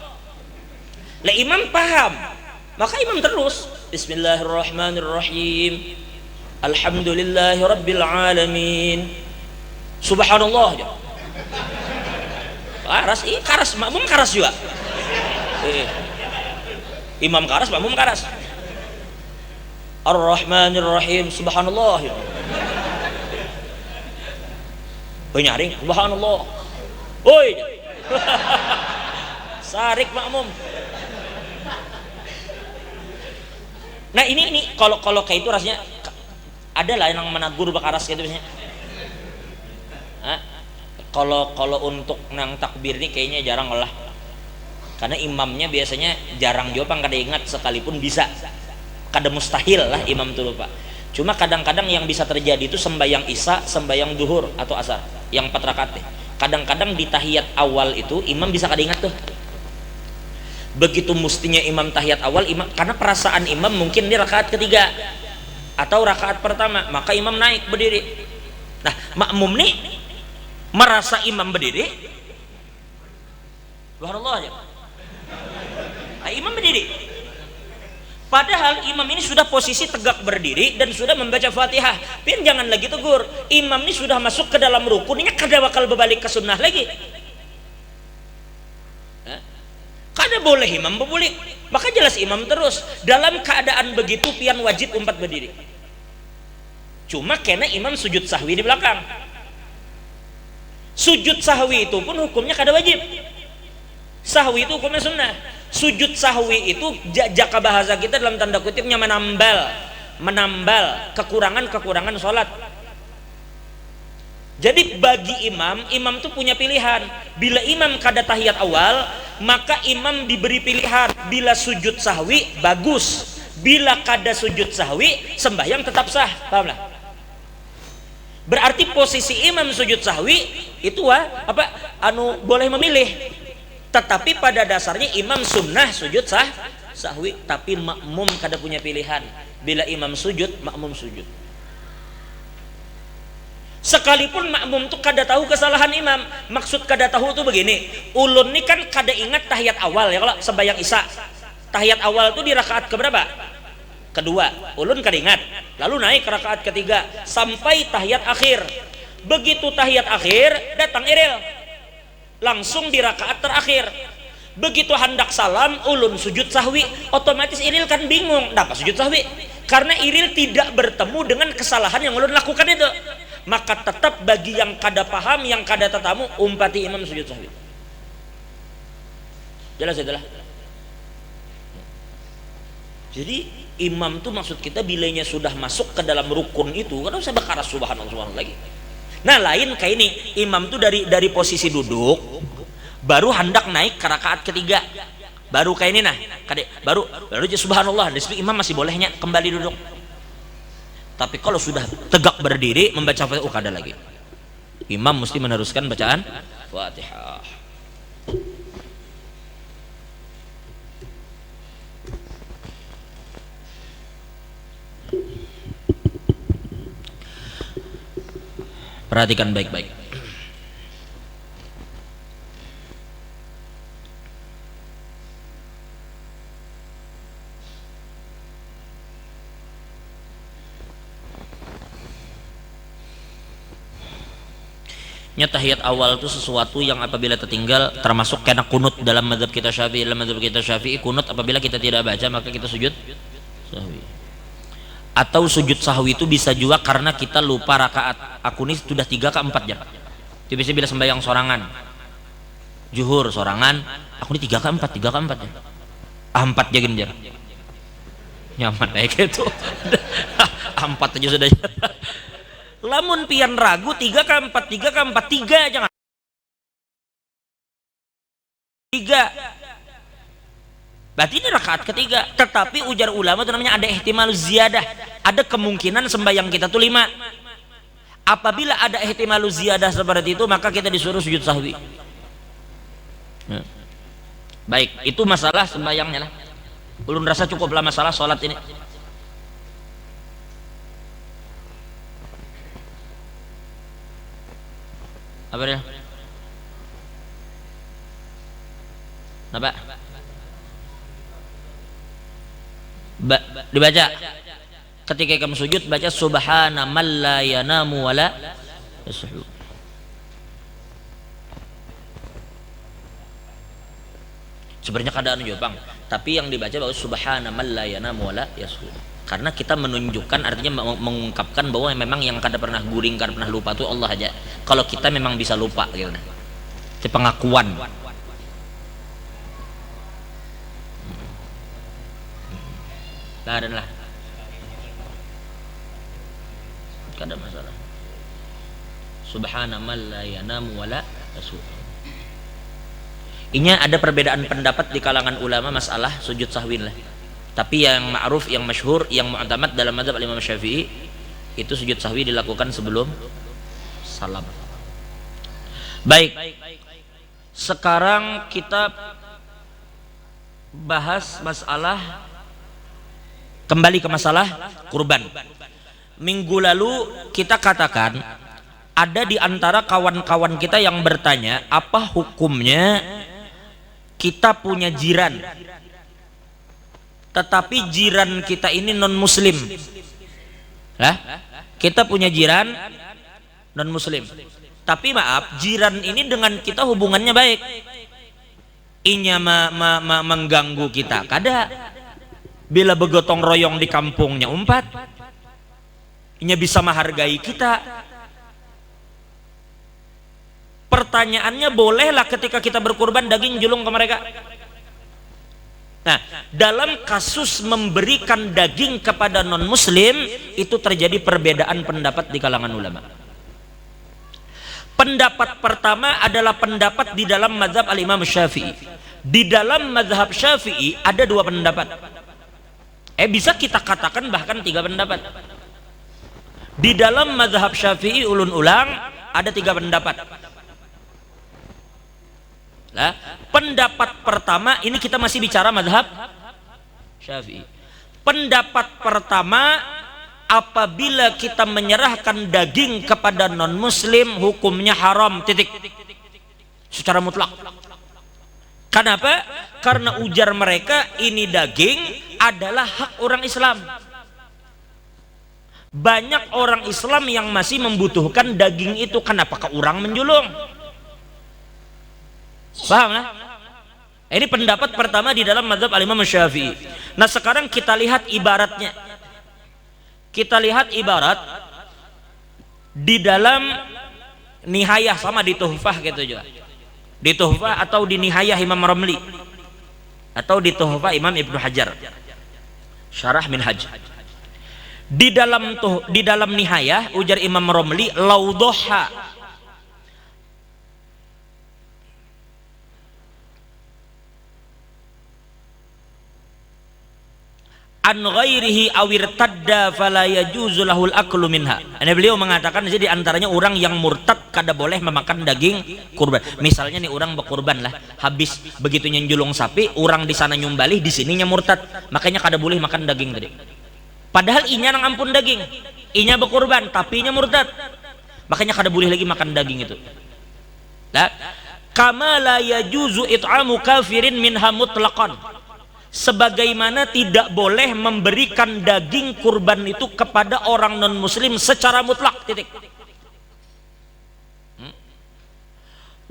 Lah imam paham, maka imam terus. Bismillahirrahmanirrahim. Alhamdulillahirabbil alamin. Subhanallah. Karas, makmum karas juga. Imam karas, makmum karas. Ar-Rahmanir-Rahim. Subhanallah. Nyaring, subhanallah. Oi. Sarik makmum. Nah ini kalau kayak itu rasanya ada lah yang menegur bakaras gitu biasanya. Kalau untuk nang takbir ini kayaknya jarang lah. Karena imamnya biasanya jarang juga kada ingat, sekalipun bisa. Kada mustahil lah imam tuh lupa. Cuma kadang-kadang yang bisa terjadi itu sembayang isya, sembayang duhur atau asar, yang 4 rakaat deh. Kadang-kadang di tahiyat awal itu imam bisa kada ingat tuh. Begitu mestinya imam tahiyat awal, imam karena perasaan imam mungkin di rakaat ketiga atau rakaat pertama, maka imam naik berdiri. Nah, makmum nih merasa imam berdiri, subhanallah aja. Imam berdiri. Padahal imam ini sudah posisi tegak berdiri dan sudah membaca Fatihah. Pian jangan lagi tegur. Imam ini sudah masuk ke dalam rukun, ini kada bakal berbalik ke sunnah lagi. Kada boleh imam berbalik. Maka jelas imam terus. Dalam keadaan begitu pian wajib umpat berdiri. Cuma kena imam sujud sahwi di belakang. Sujud sahwi itu pun hukumnya kada wajib. Sahwi itu hukumnya sunnah. Sujud sahwi itu jaka bahasa kita dalam tanda kutipnya menambal kekurangan sholat. Jadi bagi imam tuh punya pilihan. Bila imam kada tahiyat awal, maka imam diberi pilihan. Bila sujud sahwi bagus, bila kada sujud sahwi sembahyang tetap sah. Paham lah? Berarti posisi imam sujud sahwi itu boleh memilih. Tetapi pada dasarnya imam sunnah sujud sahwi, tapi makmum kada punya pilihan. Bila imam sujud, makmum sujud. Sekalipun makmum tuh kada tahu kesalahan imam. Maksud kada tahu tuh begini, ulun nih kan kada ingat tahiyat awal ya, kalau sembahyang isya. Tahiyat awal tuh di rakaat keberapa? Kedua. Ulun kada ingat. Lalu naik ke rakaat ketiga sampai tahiyat akhir. Begitu tahiyat akhir datang iril. Langsung di rakaat terakhir. Begitu hendak salam, ulun sujud sahwi, otomatis iril kan bingung, kenapa sujud sahwi? Karena iril tidak bertemu dengan kesalahan yang ulun lakukan itu. Maka tetap bagi yang kada paham, yang kada tetamu, umpati imam sujud sahwi. Jelas itulah. Jadi imam tuh maksud kita bilanya sudah masuk ke dalam rukun itu, kan usah bakar subhanallah subhanallah lagi. Nah lain kayak ini, imam tuh dari posisi duduk baru hendak naik ke rakaat ketiga, baru kayak ini nah, baru subhanallah, disitu imam masih bolehnya kembali duduk. Tapi kalau sudah tegak berdiri membaca Fatihah, kada lagi. Imam mesti meneruskan bacaan Fatihah. Perhatikan baik-baik. Tahiyat awal itu sesuatu yang apabila tertinggal termasuk kena kunut dalam mazhab kita Syafi'i. Dalam mazhab kita Syafi'i kunut apabila kita tidak baca maka kita sujud sahwi. Atau sujud sahwi itu bisa juga karena kita lupa rakaat. Aku ini sudah 3 ke 4 jam. Itu bisa bila sembahyang sorangan, juhur sorangan, aku ini 3 ke 4 ya. 4 jagin jar. Nyaman kayak gitu. 4 aja sudah. Lamun pian ragu 3 ke 4 3 jangan 3. Berarti ini rakaat ketiga. Tetapi ujar ulama itu namanya ada ihtimal ziyadah, ada kemungkinan sembahyang kita tuh 5. Apabila ada ihtimal ziyadah seperti itu maka kita disuruh sujud sahwi. Baik, itu masalah sembahyangnya lah. Ulun rasa cukuplah masalah sholat ini. Apa dia? Apa? Dibaca. Ketika kamu sujud baca subhana man la yanamu wala yashu. Sebenarnya keadaan juga bang, tapi yang dibaca bahwa subhana man la yanamu wala yashu. Karena kita menunjukkan, artinya mengungkapkan bahwa memang yang kada pernah guring, kada pernah lupa itu Allah aja. Kalau kita memang bisa lupa gitu. Itu pengakuan. Lah dan lah. Kada masalah. Subhana man la yanamu wala yasu. Ini ada perbedaan pendapat di kalangan ulama masalah sujud sahwi lah. Tapi yang ma'ruf, yang masyhur, yang mu'tamad dalam mazhab Imam Syafi'i itu sujud sahwi dilakukan sebelum salam. Baik. Sekarang kita bahas masalah, kembali ke masalah kurban. Minggu lalu kita katakan ada di antara kawan-kawan kita yang bertanya, apa hukumnya kita punya jiran tetapi jiran kita ini non muslim. Kita punya jiran non muslim, tapi maaf, jiran ini dengan kita hubungannya baik. Inya mengganggu kita kada. Bila begotong royong di kampungnya umpat, inya bisa menghargai kita. Pertanyaannya, bolehlah ketika kita berkurban daging julung ke mereka? Nah, dalam kasus memberikan daging kepada non muslim itu terjadi perbedaan pendapat di kalangan ulama. Pendapat pertama adalah pendapat di dalam mazhab al-Imam Syafi'i. Di dalam mazhab Syafi'i ada 2 pendapat. Bisa kita katakan bahkan 3 pendapat. Di dalam mazhab Syafi'i ulun ulang ada 3 pendapat. Pendapat pertama, ini kita masih bicara mazhab Syafi'i. Pendapat pertama, apabila kita menyerahkan daging kepada non muslim hukumnya haram, titik, secara mutlak. Kenapa? Karena ujar mereka ini daging adalah hak orang Islam. Banyak orang Islam yang masih membutuhkan daging itu, kenapa ke orang menjulung? Paham lah? Ini pendapat pertama di dalam mazhab al-Imam Syafi'i. Nah sekarang kita lihat ibaratnya. Kita lihat ibarat di dalam Nihayah, sama di Tuhfah gitu juga. Di Tuhfah atau di Nihayah Imam Ramli, atau di Tuhfah Imam Ibnu Hajar. Syarah Minhaj. Di dalam Nihayah ujar Imam Romli, laudoha an ghairihi awir tadda fala yajuzu lahul aklu minha. Ini beliau mengatakan jadi antaranya orang yang murtad kada boleh memakan daging kurban. Misalnya nih orang berkurban lah, habis begitu nyenjulung sapi, orang di sana nyumbalih, di sininya murtad, makanya kada boleh makan daging tadi. Padahal inya nang ampun daging, inya berkurban, tapi inya murtad, makanya kada boleh lagi makan daging itu. Lah, kama la yajuzu it'amu kafirin minha mutlaqan. Sebagaimana tidak boleh memberikan daging kurban itu kepada orang non muslim secara mutlak, titik.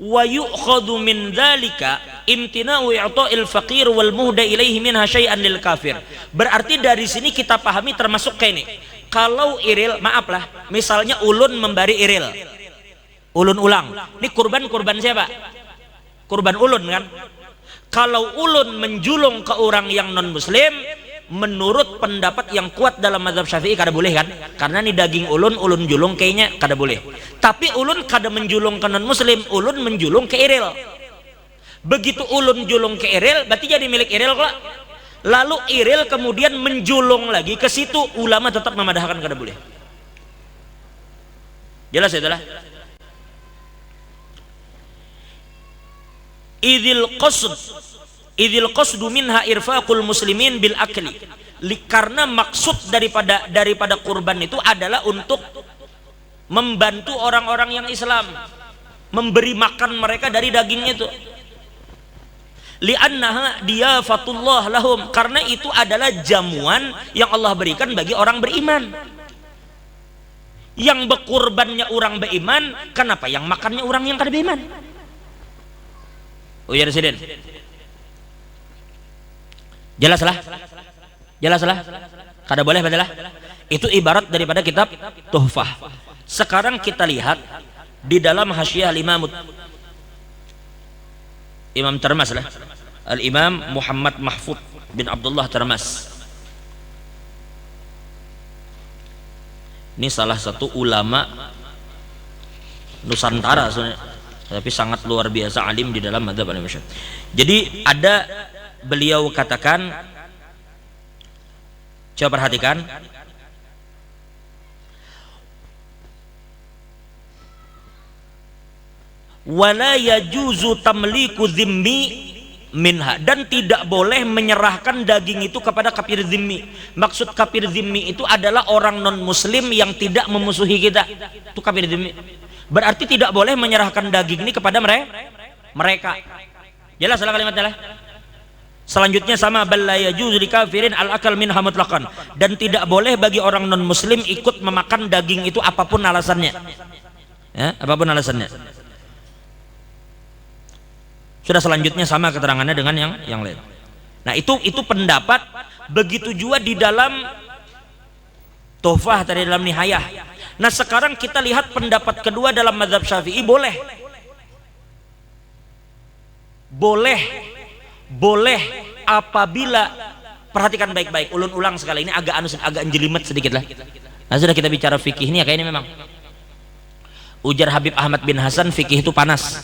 Wa yu'khadhu min dzalika imtina'u i'ta'il faqir wal muhda ilaihi minha syai'an lil kafir. Berarti dari sini kita pahami termasuk kayak ini. Kalau iril, maaf lah, misalnya ulun memberi iril, ulun ulang, ini kurban siapa? Kurban ulun kan? Kalau ulun menjulung ke orang yang non muslim, menurut pendapat yang kuat dalam mazhab Syafi'i kada boleh kan? Karena ini daging ulun julung kayaknya kada boleh. Tapi ulun kada menjulung ke non muslim, ulun menjulung ke iril. Begitu ulun julung ke iril, berarti jadi milik iril kok. Lalu iril kemudian menjulung lagi ke situ, ulama tetap memadahkan kada boleh. Jelas ya itulah. Idil qasdu minha irfaqul muslimin bil akli. Karena maksud daripada kurban itu adalah untuk membantu orang-orang yang Islam, memberi makan mereka dari dagingnya itu. Li'annaha diyafatullah lahum, karena itu adalah jamuan yang Allah berikan bagi orang beriman. Yang berkurbannya orang beriman, kenapa yang makannya orang yang kada beriman? Ujar Residen. Jelaslah. Kada boleh badalah. Itu ibarat daripada kitab Tuhfah. Sekarang kita lihat di dalam Hasyiah Imam Termas lah. Al-Imam Muhammad Mahfud bin Abdullah Termas. Ini salah satu ulama Nusantara sebenarnya, tapi sangat luar biasa alim di dalam mazhab Al-Syafi'i. Jadi ada beliau katakan, coba perhatikan, wala yajuzu tamliku dzimmi minha, dan tidak boleh menyerahkan daging itu kepada kafir dzimmi. Maksud kafir dzimmi itu adalah orang non muslim yang tidak memusuhi kita, itu kafir dzimmi. Berarti tidak boleh menyerahkan daging ini kepada mereka. Jelas salah kalimatnya lah. Selanjutnya sama, bal la yajuzu likafirin al-akal minha mutlaqan, dan tidak boleh bagi orang non muslim ikut memakan daging itu apapun alasannya. Ya, apapun alasannya. Sudah, selanjutnya sama keterangannya dengan yang lain. Nah, itu pendapat. Begitu juga di dalam Tuhfah tadi, dalam Nihayah. Nah, sekarang kita lihat pendapat kedua dalam mazhab Syafi'i, boleh apabila, perhatikan baik-baik, ulun ulang sekali, ini agak jelimet sedikit lah. Nah, sudah kita bicara fikih ini ya kayak ini memang. Ujar Habib Ahmad bin Hasan, fikih itu panas.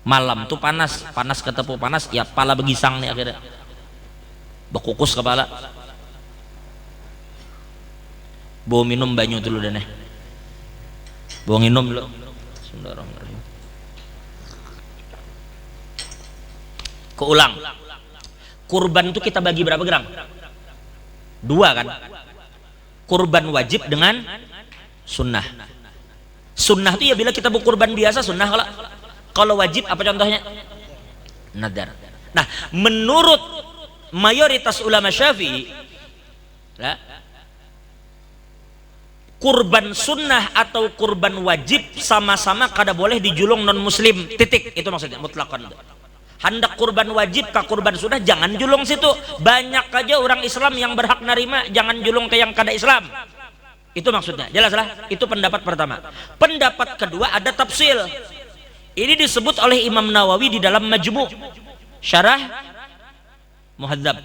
Malam tuh panas ketemu panas, ya pala begisang nih akhirnya. Bekukus kepala. Bawa minum banyu dulu deh. Bawa minum dulu. Bismillahirrahmanirrahim. Keulang. Kurban itu kita bagi berapa gram? 2 kan? Kurban wajib dengan sunnah. Sunnah itu ya bila kita berkurban biasa sunnah. Kalau wajib apa contohnya? Nadar. Nah, menurut mayoritas ulama Syafi'i, kurban sunnah atau kurban wajib sama-sama kada boleh dijulung non muslim, titik. Itu maksudnya mutlakon. Hendak kurban wajib ke kurban sunnah jangan julung situ. Banyak aja orang Islam yang berhak narima, jangan julung ke yang kada Islam. Itu maksudnya. Jelas lah. Itu pendapat pertama. Pendapat kedua ada tafsil. Ini disebut oleh Imam Nawawi di dalam Majmu' Syarah Muhadzab.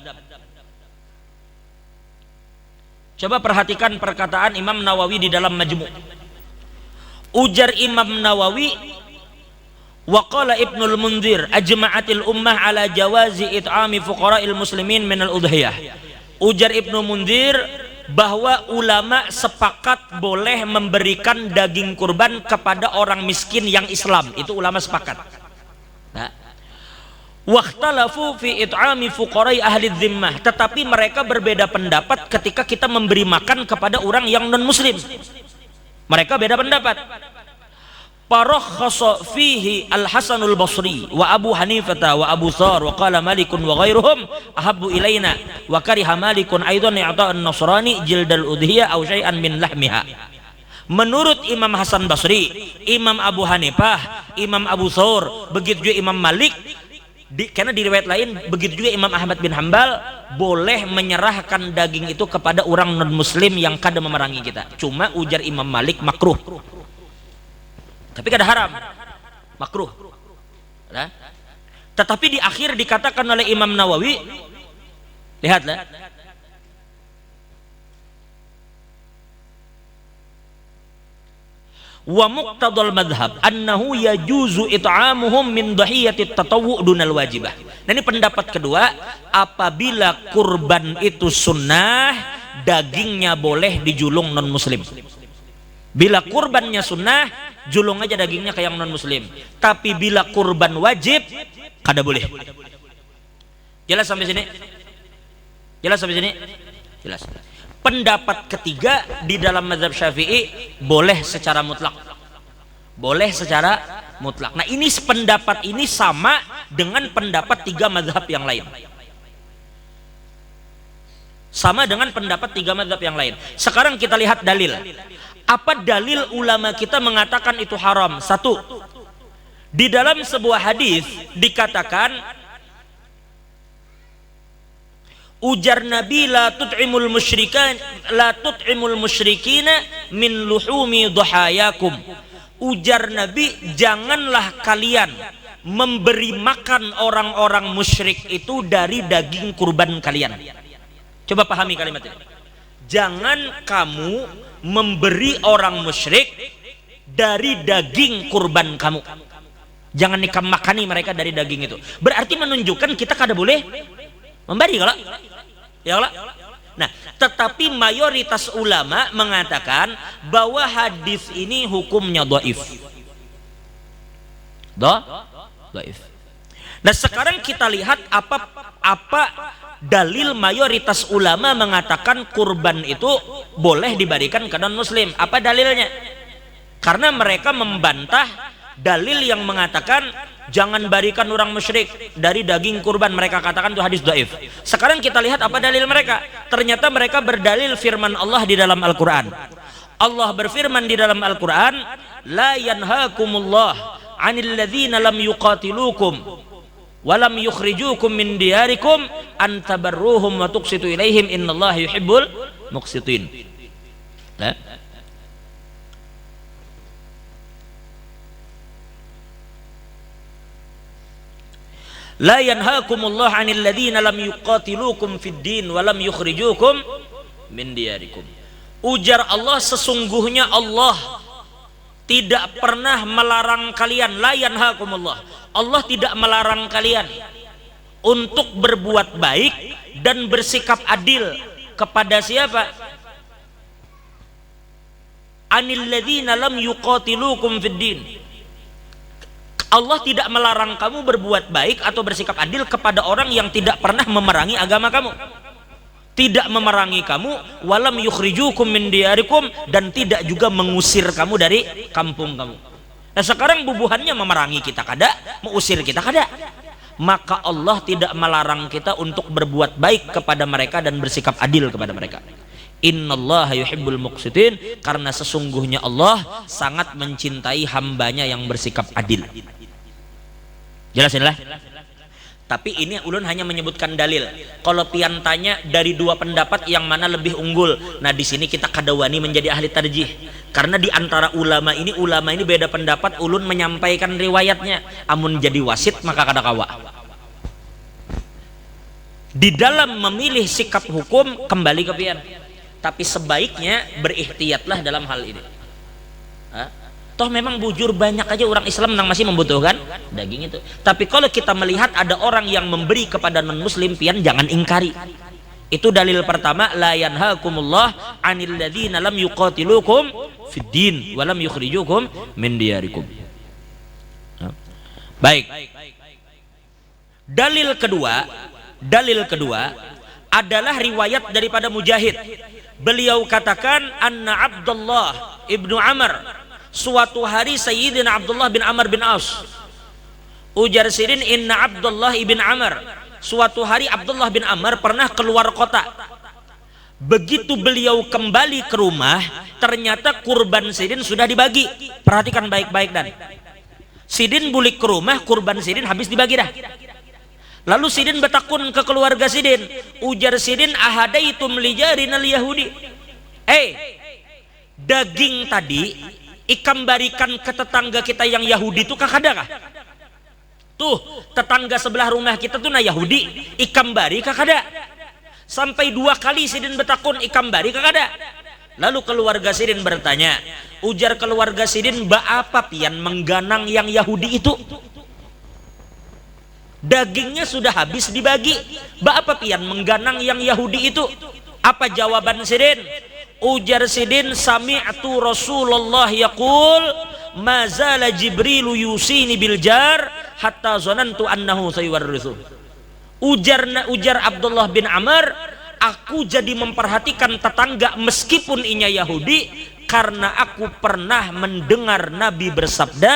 Coba perhatikan perkataan Imam Nawawi di dalam Majmu'. Ujar Imam Nawawi, wa qala Ibnul Munzir ajma'atil ummah ala jawazi it'ami fuqara'il muslimin minal udhiyah. Ujar Ibnu Munzir bahwa ulama sepakat boleh memberikan daging kurban kepada orang miskin yang Islam. Itu ulama sepakat. Nah, waqtalafu fi it'ami fuqara'i ahli dhimmah. Tetapi mereka berbeda pendapat ketika kita memberi makan kepada orang yang non muslim. Mereka beda pendapat. Parakhasa fihi Al-Hasanul Basri wa Abu Hanifah wa Abu Thar wa qala Malikun wa ghairuhum ahabbu ilaina wa kariha Malikun aidan i'ta'an nasrani jildal udhiyah aw syai'an min lahmiha. Menurut Imam Hasan Basri, Imam Abu Hanifah, Imam Abu Thar, begitu juga Imam Malik, karena di riwayat lain begitu juga Imam Ahmad bin Hambal, boleh menyerahkan daging itu kepada orang non muslim yang kada memerangi kita. Cuma ujar Imam Malik makruh. Tapi kada haram, makruh. Nah, tetapi di akhir dikatakan oleh Imam Nawawi, lihatlah, wa muqtadal madhab annahu yajuzu it'amuhum min dhahiyatit tatawwu' dunal wajibah. Nah, ini pendapat kedua, apabila kurban itu sunnah, dagingnya boleh dijulung non muslim. Bila kurbannya sunnah, julung aja dagingnya kayak non muslim. Tapi bila kurban wajib, kada boleh. Jelas sampai sini? Jelas sampai sini? Jelas. Pendapat ketiga di dalam mazhab Syafi'i, boleh secara mutlak. Boleh secara mutlak. Nah, ini pendapat ini sama dengan pendapat tiga mazhab yang lain. Sama dengan pendapat tiga mazhab yang lain. Sekarang kita lihat dalil. Apa dalil ulama kita mengatakan itu haram? Satu, di dalam sebuah hadis dikatakan, ujar Nabi, la tut'imul musyrikina min luhumi dhahayakum. Ujar Nabi, janganlah kalian memberi makan orang-orang musyrik itu dari daging kurban kalian. Coba pahami kalimat ini. Jangan kamu memberi orang musyrik dari daging kurban kamu. Jangan nikam makani mereka dari daging itu. Berarti menunjukkan kita kada boleh memberi kalau ya Allah. Nah, tetapi mayoritas ulama mengatakan bahwa hadis ini hukumnya dhaif. Dhaif. Nah, sekarang kita lihat apa dalil mayoritas ulama mengatakan kurban itu boleh diberikan ke non muslim. Apa dalilnya? Karena mereka membantah dalil yang mengatakan jangan berikan orang musyrik dari daging kurban. Mereka katakan itu hadis dhaif. Sekarang kita lihat apa dalil mereka. Ternyata mereka berdalil firman Allah di dalam Al-Quran. Allah berfirman di dalam Al-Quran, la yanhakumullah 'anil ladzina lam yuqatilukum walam yukhrijukum min diyarikum an tabarruhum wa tuqsitu ilaihim innallaha yuhibbul muqsitin. La yanhaakumullah 'anil ladzina lam yuqatilukum fid din wa lam yukhrijukum min diyarikum. Ujar Allah, sesungguhnya Allah tidak pernah melarang kalian. La yanhaakumullah, Allah tidak melarang kalian untuk berbuat baik dan bersikap adil kepada siapa? Anil ladzina lam yuqatilukum fid din. Allah tidak melarang kamu berbuat baik atau bersikap adil kepada orang yang tidak pernah memerangi agama kamu, tidak memerangi kamu, walam yukhrijukum min diyarikum, dan tidak juga mengusir kamu dari kampung kamu. Nah, sekarang bubuhannya memerangi kita kada, mengusir kita kada. Maka Allah tidak melarang kita untuk berbuat baik kepada mereka dan bersikap adil kepada mereka. Innallaha yuhibbul muqsitin, karena sesungguhnya Allah sangat mencintai hambanya yang bersikap adil. Jelasinlah. Tapi ini ulun hanya menyebutkan dalil. Kalau pian tanya dari dua pendapat yang mana lebih unggul, nah di sini kita kadawani menjadi ahli tarjih. Karena di antara ulama ini beda pendapat, ulun menyampaikan riwayatnya. Amun jadi wasit maka kada kawa. Di dalam memilih sikap hukum kembali ke pian. Tapi sebaiknya berihtiyatlah dalam hal ini. Toh memang bujur banyak aja orang Islam yang masih membutuhkan daging itu. Tapi kalau kita melihat ada orang yang memberi kepada non muslim, pian jangan ingkari. Itu dalil pertama, la yanhaakumullah 'anil ladzina lam yuqatilukum fid din wa lam yukhrijukum min diyarikum. Baik. Dalil kedua adalah riwayat daripada Mujahid. Beliau katakan, anna Abdullah ibnu Amr, suatu hari Sayyidina Abdullah bin Amr bin Aus. Ujar Sirin, inna Abdullah ibn Amr, suatu hari Abdullah bin Amr pernah keluar kota. Begitu beliau kembali ke rumah, ternyata kurban Sirin sudah dibagi. Perhatikan baik-baik dan Sidin bulik ke rumah, kurban Sidin habis dibagi dah. Lalu Sidin bertakun ke keluarga Sidin. Ujar Sidin, ahadaitum lijarinal Yahudi. Daging tadi ikam barikan ke tetangga kita yang Yahudi itu kakada kah? Tuh, tetangga sebelah rumah kita tuh nah Yahudi, ikam bari kakada. Sampai 2 kali Sidin bertakun, ikam bari kakada. Lalu keluarga Sidin bertanya. Ujar keluarga Sidin, apa pian mengganang yang Yahudi itu? Dagingnya sudah habis dibagi, apa pian mengganang yang Yahudi itu? Apa jawaban Sidin? Ujar Sidin, sami'tu Rasulullah yaqul ma zala Jibril yusini bil jar hatta zanantu annahu sayuwarrithu. Ujar Abdullah bin Amr, aku jadi memperhatikan tetangga meskipun inya Yahudi karena aku pernah mendengar Nabi bersabda.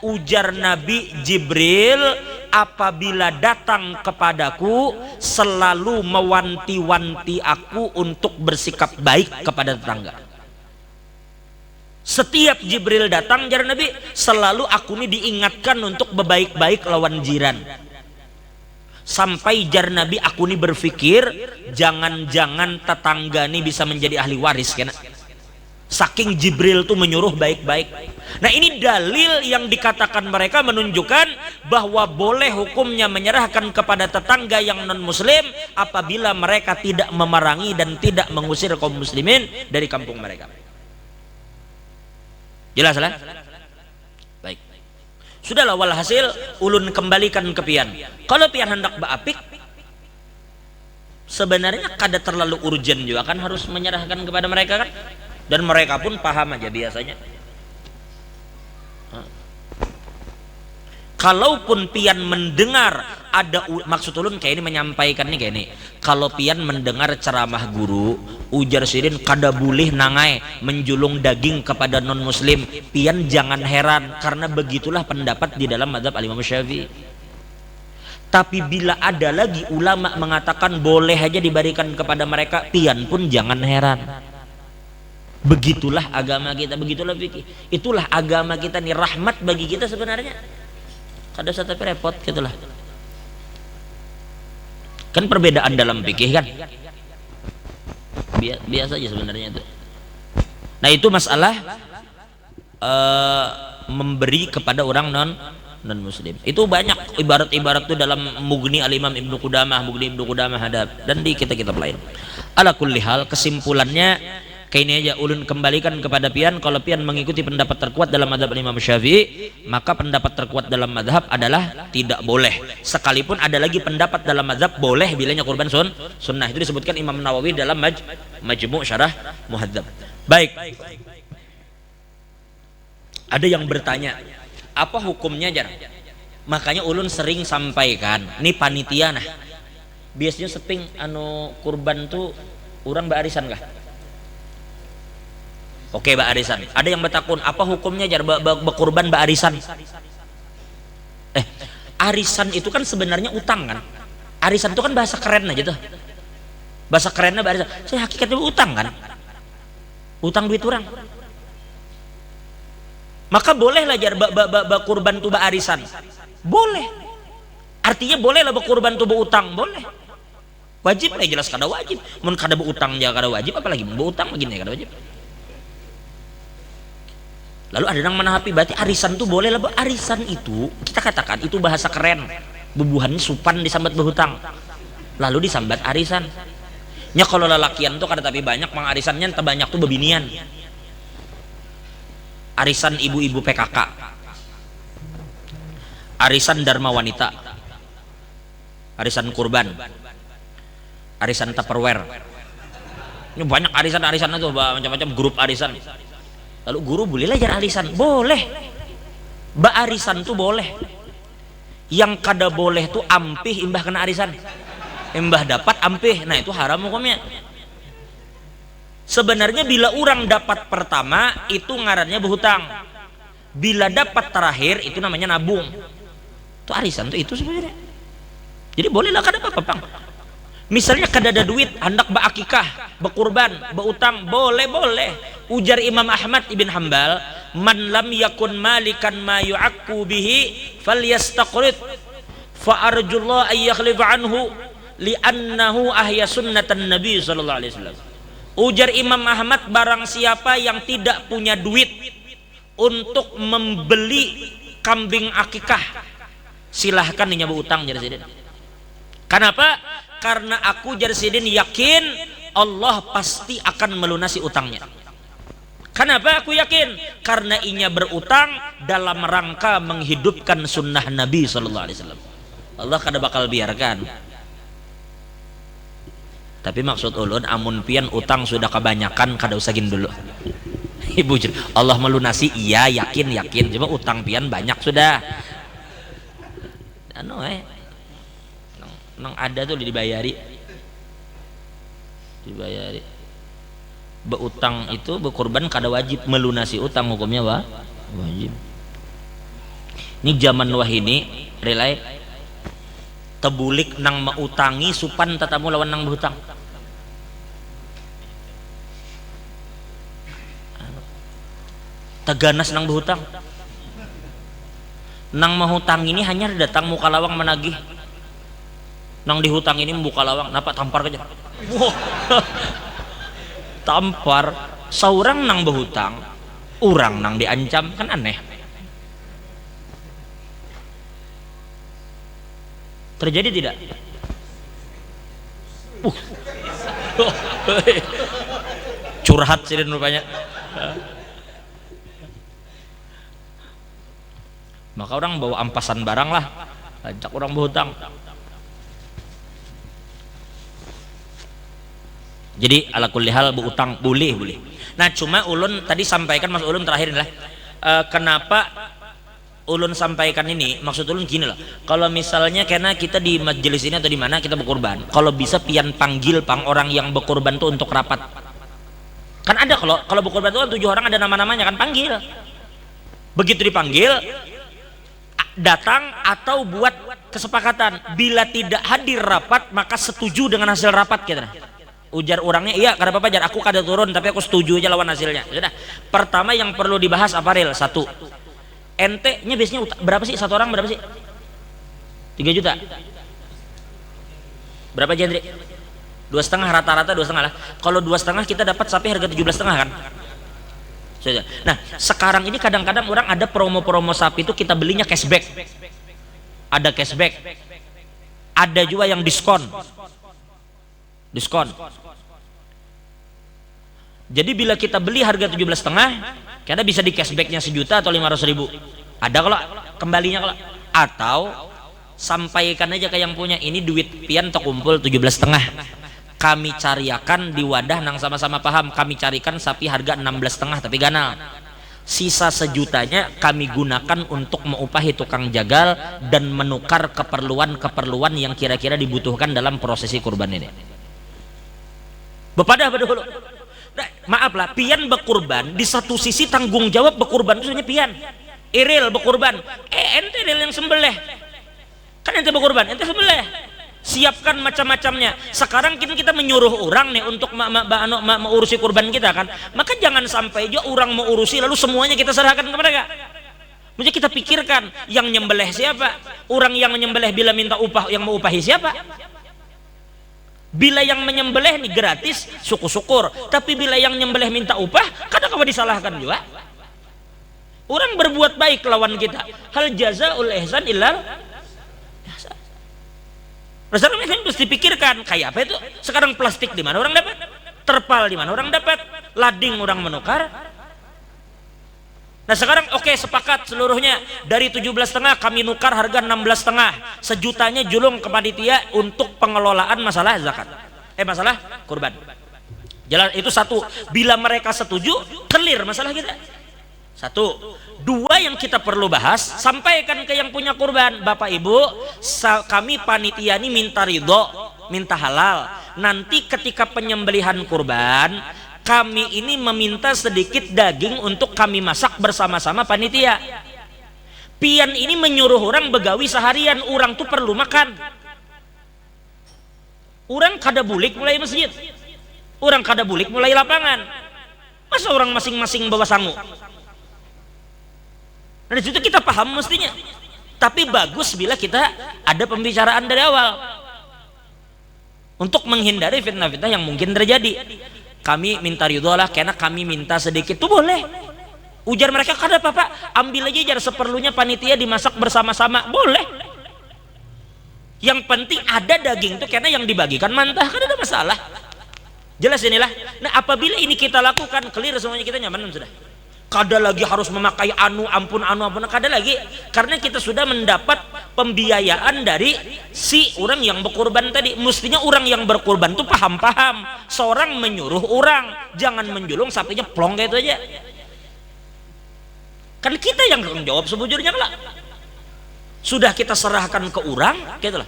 Ujar Nabi, Jibril apabila datang kepadaku selalu mewanti-wanti aku untuk bersikap baik kepada tetangga. Setiap Jibril datang, jar Nabi, selalu aku ini diingatkan untuk berbaik-baik lawan jiran. Sampai jar Nabi, aku ini berpikir jangan-jangan tetangga ini bisa menjadi ahli waris kena. Saking Jibril tuh menyuruh baik-baik. Nah, ini dalil yang dikatakan mereka menunjukkan bahwa boleh hukumnya menyerahkan kepada tetangga yang non muslim apabila mereka tidak memerangi dan tidak mengusir kaum muslimin dari kampung mereka. Jelas lah? Baik. Sudahlah, walhasil ulun kembalikan ke pian. Kalau pian hendak beapik, sebenarnya kada terlalu urgent juga kan harus menyerahkan kepada mereka kan? Dan mereka pun paham aja biasanya. Kalaupun pian mendengar ada maksud ulun kayak ini menyampaikan nih kayak ini. Kalau pian mendengar ceramah guru, ujar Sidin kada boleh nangai menjulung daging kepada non muslim. Pian jangan heran karena begitulah pendapat di dalam mazhab Al-Imam Syafi'i. Tapi bila ada lagi ulama mengatakan boleh aja diberikan kepada mereka, pian pun jangan heran. Begitulah agama kita, begitulah fikih. Itulah agama kita nih, rahmat bagi kita sebenarnya. Kada usah tapi repot gitulah. Kan perbedaan dalam fikih kan. Biasa aja sebenarnya itu. Nah, itu masalah memberi kepada orang non muslim. Itu banyak ibarat-ibarat itu dalam Mughni Al-Imam Ibnu Qudamah, Mughni Ibnu Qudamah ada dan di kitab-kitab lain. Ala kulli hal, kesimpulannya kayak ini aja, ulun kembalikan kepada pian. Kalau pian mengikuti pendapat terkuat dalam mazhab Imam Syafi'i, maka pendapat terkuat dalam mazhab adalah tidak boleh. Sekalipun ada lagi pendapat dalam mazhab boleh bilanya kurban sunnah. Itu disebutkan Imam Nawawi dalam Majmu' Syarah Muhadzab. Baik. Ada yang bertanya, apa hukumnya jar? Makanya ulun sering sampaikan, nih panitia nah. Biasanya seping kurban tuh orang bearisan kah? Oke, ba'arisan. Ada yang bertakun, apa hukumnya jar berkurban ba'arisan? Arisan itu kan sebenarnya utang kan? Arisan itu kan bahasa keren aja tuh. Bahasa kerennya ba'arisan. Saya hakikatnya utang kan? Utang duit orang. Maka bolehlah jar berkurban tuh ba'arisan. Boleh. Artinya bolehlah berkurban tuh berutang, boleh. Wajib lah jelas kada wajib. Mun kada berutang ya kada wajib, apalagi mun berutang begini kada wajib. Lalu ada yang menahapi berarti arisan itu boleh lah. Arisan itu kita katakan itu bahasa keren, bubuhannya supan disambat berhutang, lalu disambat arisan. Nya kalau lalakian tuh kada tapi banyak mang arisannya teu banyak tuh bebinian. Arisan ibu-ibu PKK. Arisan Dharma Wanita. Arisan kurban. Arisan Tupperware. Ini banyak arisan-arisan itu macam-macam grup arisan. Lalu guru boleh ajar arisan? Boleh. Arisan tuh boleh. Yang kada boleh tuh ampih imbah kena arisan. Imbah dapat ampih. Nah itu haram hukumnya. Sebenarnya bila orang dapat pertama itu ngarannya berhutang. Bila dapat terakhir itu namanya nabung. Itu arisan tuh itu sebenarnya. Jadi bolehlah kada apa-apa, Bang. Misalnya kada ada duit, hendak beakikah, bekurban, beutang, boleh. Ujar Imam Ahmad ibn Hambal, man lam yakun malikan ma yu'akku bihi falyastaqrid fa arjullah ay yakhlifa anhu li'annahu ahya sunnatan Nabi sallallahu alaihi wasallam. Ujar Imam Ahmad, barang siapa yang tidak punya duit untuk membeli kambing akikah, silahkan dia berutang jadi sidin. Kenapa? Karena aku jadi sidin yakin Allah pasti akan melunasi utangnya. Kenapa aku yakin? Karena inya berutang dalam rangka menghidupkan sunnah Nabi sallallahu alaihi wasallam. Allah kada bakal biarkan. Tapi maksud ulun amun pian utang sudah kebanyakan kada usah gin dulu. Ibu Allah melunasi iya yakin cuma utang pian banyak sudah. Nang ada tuh dibayari. Beutang itu berkorban kada wajib, melunasi utang hukumnya wajib. Ini zaman wahini relay tebulik nang mautangi supan tatamu lawan nang berhutang. Teganas nang berhutang. Nang mahutang ini hanya datang muka lawang menagih. Nang dihutang ini membuka lawang, napa tampar aja. Wow. Tampar seorang nang berhutang, orang nang diancam, kan aneh. Terjadi tidak? Curhat sih rupanya. Maka orang bawa ampasan barang lah, ajak orang berhutang. Jadi ala kulli hal berutang boleh. Nah cuma ulun tadi sampaikan, mas ulun terakhir inilah kenapa ulun sampaikan ini, maksud ulun gini loh. Kalau misalnya karena kita di majelis ini atau di mana kita berkorban, kalau bisa pian panggil orang yang berkorban tuh untuk rapat. Kan ada kalau berkorban tuh kan 7 orang ada nama-namanya kan, panggil. Begitu dipanggil datang atau buat kesepakatan. Bila tidak hadir rapat maka setuju dengan hasil rapat kita. Ujar orangnya, iya kada apa-apa jar, aku kada turun tapi aku setuju aja lawan hasilnya. Sudah. Pertama yang perlu dibahas apa rel? 1. Ente nya biasanya berapa sih satu orang, berapa sih? 3 juta. Berapa Jendri? 2,5 rata-rata 2,5 lah. Kalau 2,5 kita dapat sapi harga 17,5 kan? Sudah. Nah, sekarang ini kadang-kadang orang ada promo-promo sapi itu kita belinya cashback. Ada cashback. Ada juga yang diskon. Jadi bila kita beli harga 17,5, kita bisa di cashbacknya 1 juta atau 500.000. Ada kalau kembalinya kalau. Atau sampaikan aja ke yang punya, ini duit pian terkumpul 17,5. Kami cariakan di wadah nang sama-sama paham. Kami carikan sapi harga 16,5 tapi ganal. Sisa 1 jutanya kami gunakan untuk mengupahi tukang jagal dan menukar keperluan-keperluan yang kira-kira dibutuhkan dalam prosesi kurban ini. Bepadah dulu. Nah, maaf lah, pian berkurban di satu sisi tanggung jawab berkurban itu hanya pian. Iril berkurban, ente iril yang sembelih. Kan ente berkurban, ente sembelih. Siapkan macam-macamnya. Sekarang kita menyuruh orang nih untuk mengurusi kurban kita kan. Maka jangan sampai juga orang mau urusi lalu semuanya kita serahkan kepada mereka. Mesti kita pikirkan yang nyembelih siapa? Orang yang menyembelih bila minta upah, yang mau upahi siapa? Bila yang menyembelih nih gratis, syukur-syukur. Tapi bila yang nyembelih minta upah, kadang apa disalahkan juga. Orang berbuat baik lawan kita. Hal jazaul ihsan illal ihsan. Sekarang harus dipikirkan kayak apa itu. Sekarang plastik di mana orang dapat? Terpal di mana orang dapat? Lading orang menukar. Nah sekarang oke, sepakat seluruhnya dari 17,5 kami nukar harga 16,5, sejutanya julung ke panitia untuk pengelolaan masalah zakat. Masalah kurban. Jelas itu satu. Bila mereka setuju, clear masalah kita. Satu. Dua yang kita perlu bahas, sampaikan ke yang punya kurban, Bapak Ibu, kami panitia ini minta ridho, minta halal. Nanti ketika penyembelihan kurban, kami ini meminta sedikit daging untuk kami masak bersama-sama panitia. Pian ini menyuruh orang begawi seharian, orang tuh perlu makan. Orang kada bulik mulai masjid, orang kada bulik mulai lapangan. Masa orang masing-masing bawa sangu? Nah di situ kita paham mestinya. Tapi bagus bila kita ada pembicaraan dari awal untuk menghindari fitnah-fitnah yang mungkin terjadi. Kami minta ridho lah, karena kami minta sedikit tuh boleh. Ujar mereka, kada apa-apa, ambil aja jar seperlunya panitia dimasak bersama-sama, boleh. Yang penting ada daging tuh, karena yang dibagikan mantah, kada ada masalah. Jelas inilah. Nah apabila ini kita lakukan, clear semuanya, kita nyaman sudah. Kada lagi harus memakai anu ampun kada lagi, karena kita sudah mendapat pembiayaan dari si orang yang berkurban tadi. Mestinya orang yang berkurban tuh paham-paham, seorang menyuruh orang jangan menjulung sapinya plong kayak itu aja. Kan kita yang menjawab sebujurnya lah. Sudah kita serahkan ke orang gitu lah.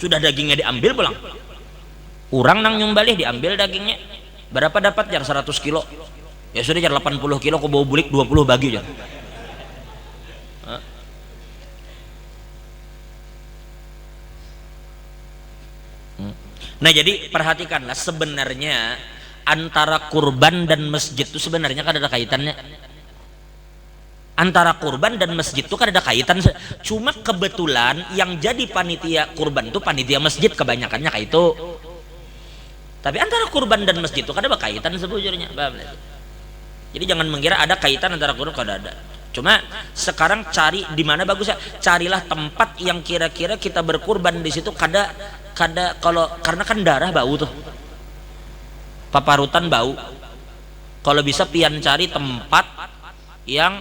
Sudah dagingnya diambil pulang, orang nang nyumbalih diambil dagingnya. Berapa dapat jar 100 kilo? Ya sudah jar 80 kilo, kau bawa bulik 20 bagi jar. Nah jadi perhatikanlah, sebenarnya antara kurban dan masjid itu sebenarnya kan ada kaitannya. Antara kurban dan masjid itu kan ada kaitan. Cuma kebetulan yang jadi panitia kurban itu panitia masjid kebanyakannya kayak itu. Tapi antara kurban dan masjid itu kan ada kaitan sebujurnya. Jadi jangan mengira ada kaitan antara kurban, kada ada. Cuma sekarang cari di mana bagusnya. Carilah tempat yang kira-kira kita berkurban di situ kada kalau karena kan darah bau tuh. Paparutan bau. Kalau bisa pian cari tempat yang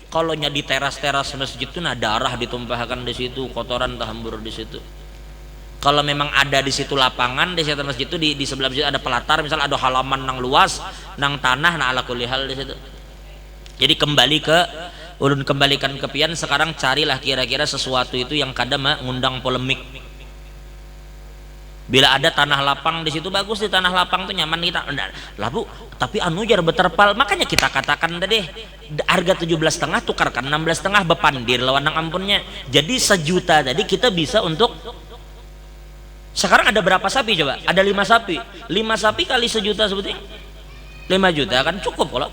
kalau nya di teras-teras masjid itu nah darah ditumpahkan di situ, kotoran tahambur di situ. Kalau memang ada di situ lapangan, di situ masjid itu di sebelah masjid ada pelatar, misal ada halaman nang luas, nang tanah, nah ala kulli hal di situ. Jadi ulun kembalikan ke pian, sekarang carilah kira-kira sesuatu itu yang kada mengundang polemik. Bila ada tanah lapang di situ bagus, di tanah lapang tuh nyaman kita. Lah Bu, tapi anu jar beterpal, makanya kita katakan tadi harga 17,5 tukarkan 16,5 bepandir lawan nang ampunnya. Jadi 1 juta tadi kita bisa untuk. Sekarang ada berapa sapi coba? Ada 5 sapi. 5 sapi kali 1 juta sebetulnya 5 juta kan cukup kalau.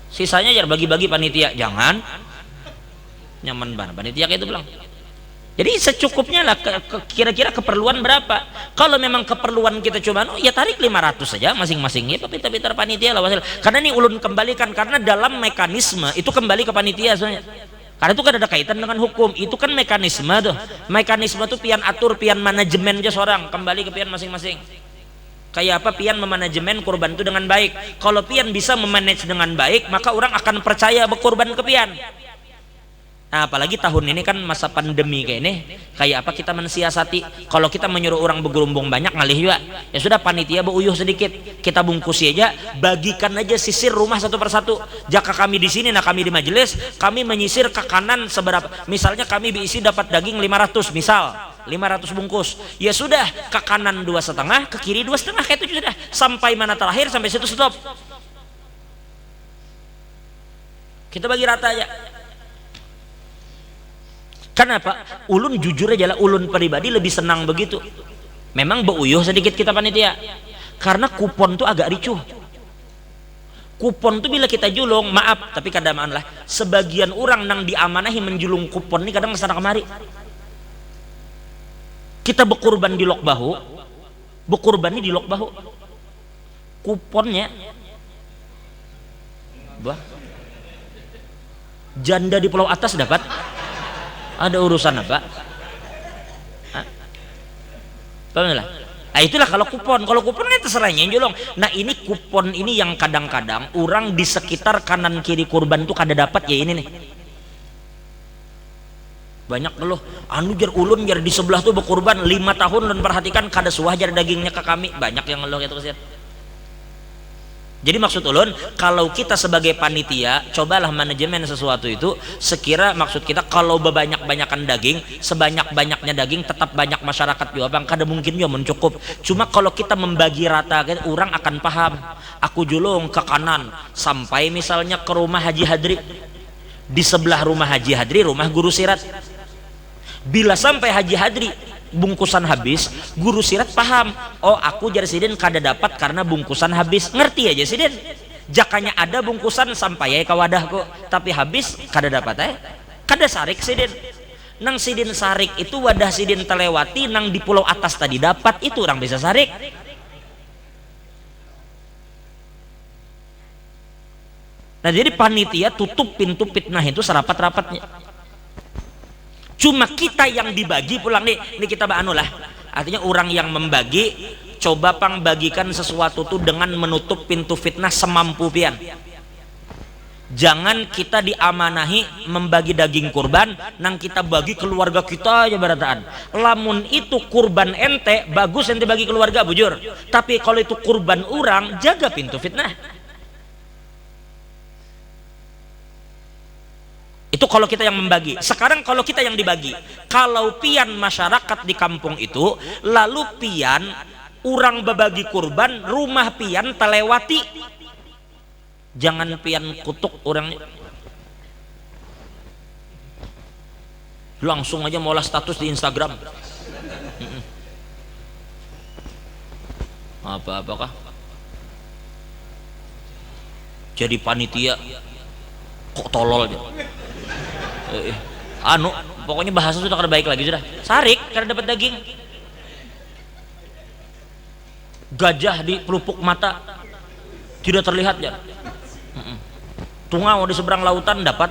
Sisanya ya bagi-bagi panitia. Jangan nyaman banget panitia kayak itu bilang. Jadi secukupnya lah, kira-kira keperluan berapa. Kalau memang keperluan kita cuma ya tarik 500 saja masing-masing. Ya pintar-pintar panitia lah. Karena ini ulun kembalikan, karena dalam mekanisme itu kembali ke panitia soalnya. Karena itu kan ada kaitan dengan hukum. Itu kan mekanisme tuh. Mekanisme tuh pian atur, pian manajemen aja seorang. Kembali ke pian masing-masing. Kayak apa pian memanajemen kurban itu dengan baik. Kalau pian bisa memanage dengan baik, maka orang akan percaya berkurban ke pian. Nah, apalagi tahun ini kan masa pandemi kayak ini, kayak apa kita mensiasati. Kalau kita menyuruh orang bergerombong banyak ngalih juga, ya sudah panitia beruyuh sedikit, kita bungkusi aja, bagikan aja sisir rumah satu persatu. Jika kami di sini, nah kami di majelis, kami menyisir ke kanan seberapa. Misalnya kami diisi dapat daging 500, misal 500 bungkus, ya sudah ke kanan 2,5, ke kiri 2,5, kayak itu sudah. Sampai mana terakhir, sampai situ stop. Kita bagi rata aja. Kenapa? Ulun jujur aja lah, ulun pribadi lebih senang begitu. Memang beuyuh sedikit kita panitia, karena kupon tuh agak ricuh. Kupon tuh bila kita julung, maaf, tapi kadang lah sebagian orang nang diamanahi menjulung kupon ini kadang kesana kemari. Kita berkurban di lok bahu, berkurban ini di lok bahu, kuponnya, bah, Janda di pulau atas dapat? Ada urusan apa? Paham lah? Nah, itulah kalau kupon. Kalau kupon kan terserahnya jolong. Nah ini kupon ini yang kadang-kadang orang di sekitar kanan kiri kurban tuh kada dapat ya ini nih. Banyak loh. Anu jar ulun jar di sebelah tuh berkurban 5 tahun dan perhatikan kada suah jar dagingnya ke kami. Banyak yang ngeluh gitu kesian. Jadi maksud ulun, kalau kita sebagai panitia, cobalah manajemen sesuatu itu sekira maksud kita kalau bebanyak-banyakan daging, sebanyak-banyaknya daging tetap banyak masyarakat juga bang, kada mungkin juga mencukup. Cuma kalau kita membagi rata, orang akan paham. Aku julung ke kanan sampai misalnya ke rumah Haji Hadri. Di sebelah rumah Haji Hadri, rumah Guru Sirat. Bila sampai Haji Hadri bungkusan habis, Guru Sirat paham, oh aku jar sidin kada dapat karena bungkusan habis. Ngerti aja sidin, jakanya ada bungkusan sampai ya ke wadahku, tapi habis kada dapat kada sarik sidin. Nang sidin sarik itu wadah sidin telewati, nang di pulau atas tadi dapat itu orang bisa sarik. Nah jadi panitia tutup pintu fitnah itu serapat-rapatnya. Cuma kita yang dibagi pulang nih kita anu lah. Artinya orang yang membagi, coba pang bagikan sesuatu tuh dengan menutup pintu fitnah semampu pian. Jangan kita diamanahi membagi daging kurban, nang kita bagi keluarga kita aja barataan. Lamun itu kurban ente, bagus ente bagi keluarga bujur. Tapi kalau itu kurban orang, jaga pintu fitnah. Itu kalau kita yang membagi. Sekarang kalau kita yang dibagi, kalau pian masyarakat di kampung itu, lalu pian orang berbagi kurban, rumah pian telewati, jangan pian kutuk orangnya. Langsung aja mola status di Instagram. Apa-apakah? Jadi panitia kok tolol aja. Anu pokoknya bahasa sudah kada baik lagi sudah. Sarik karena dapat daging. Gajah di pelupuk mata tidak terlihat ya. Tungau di seberang lautan dapat.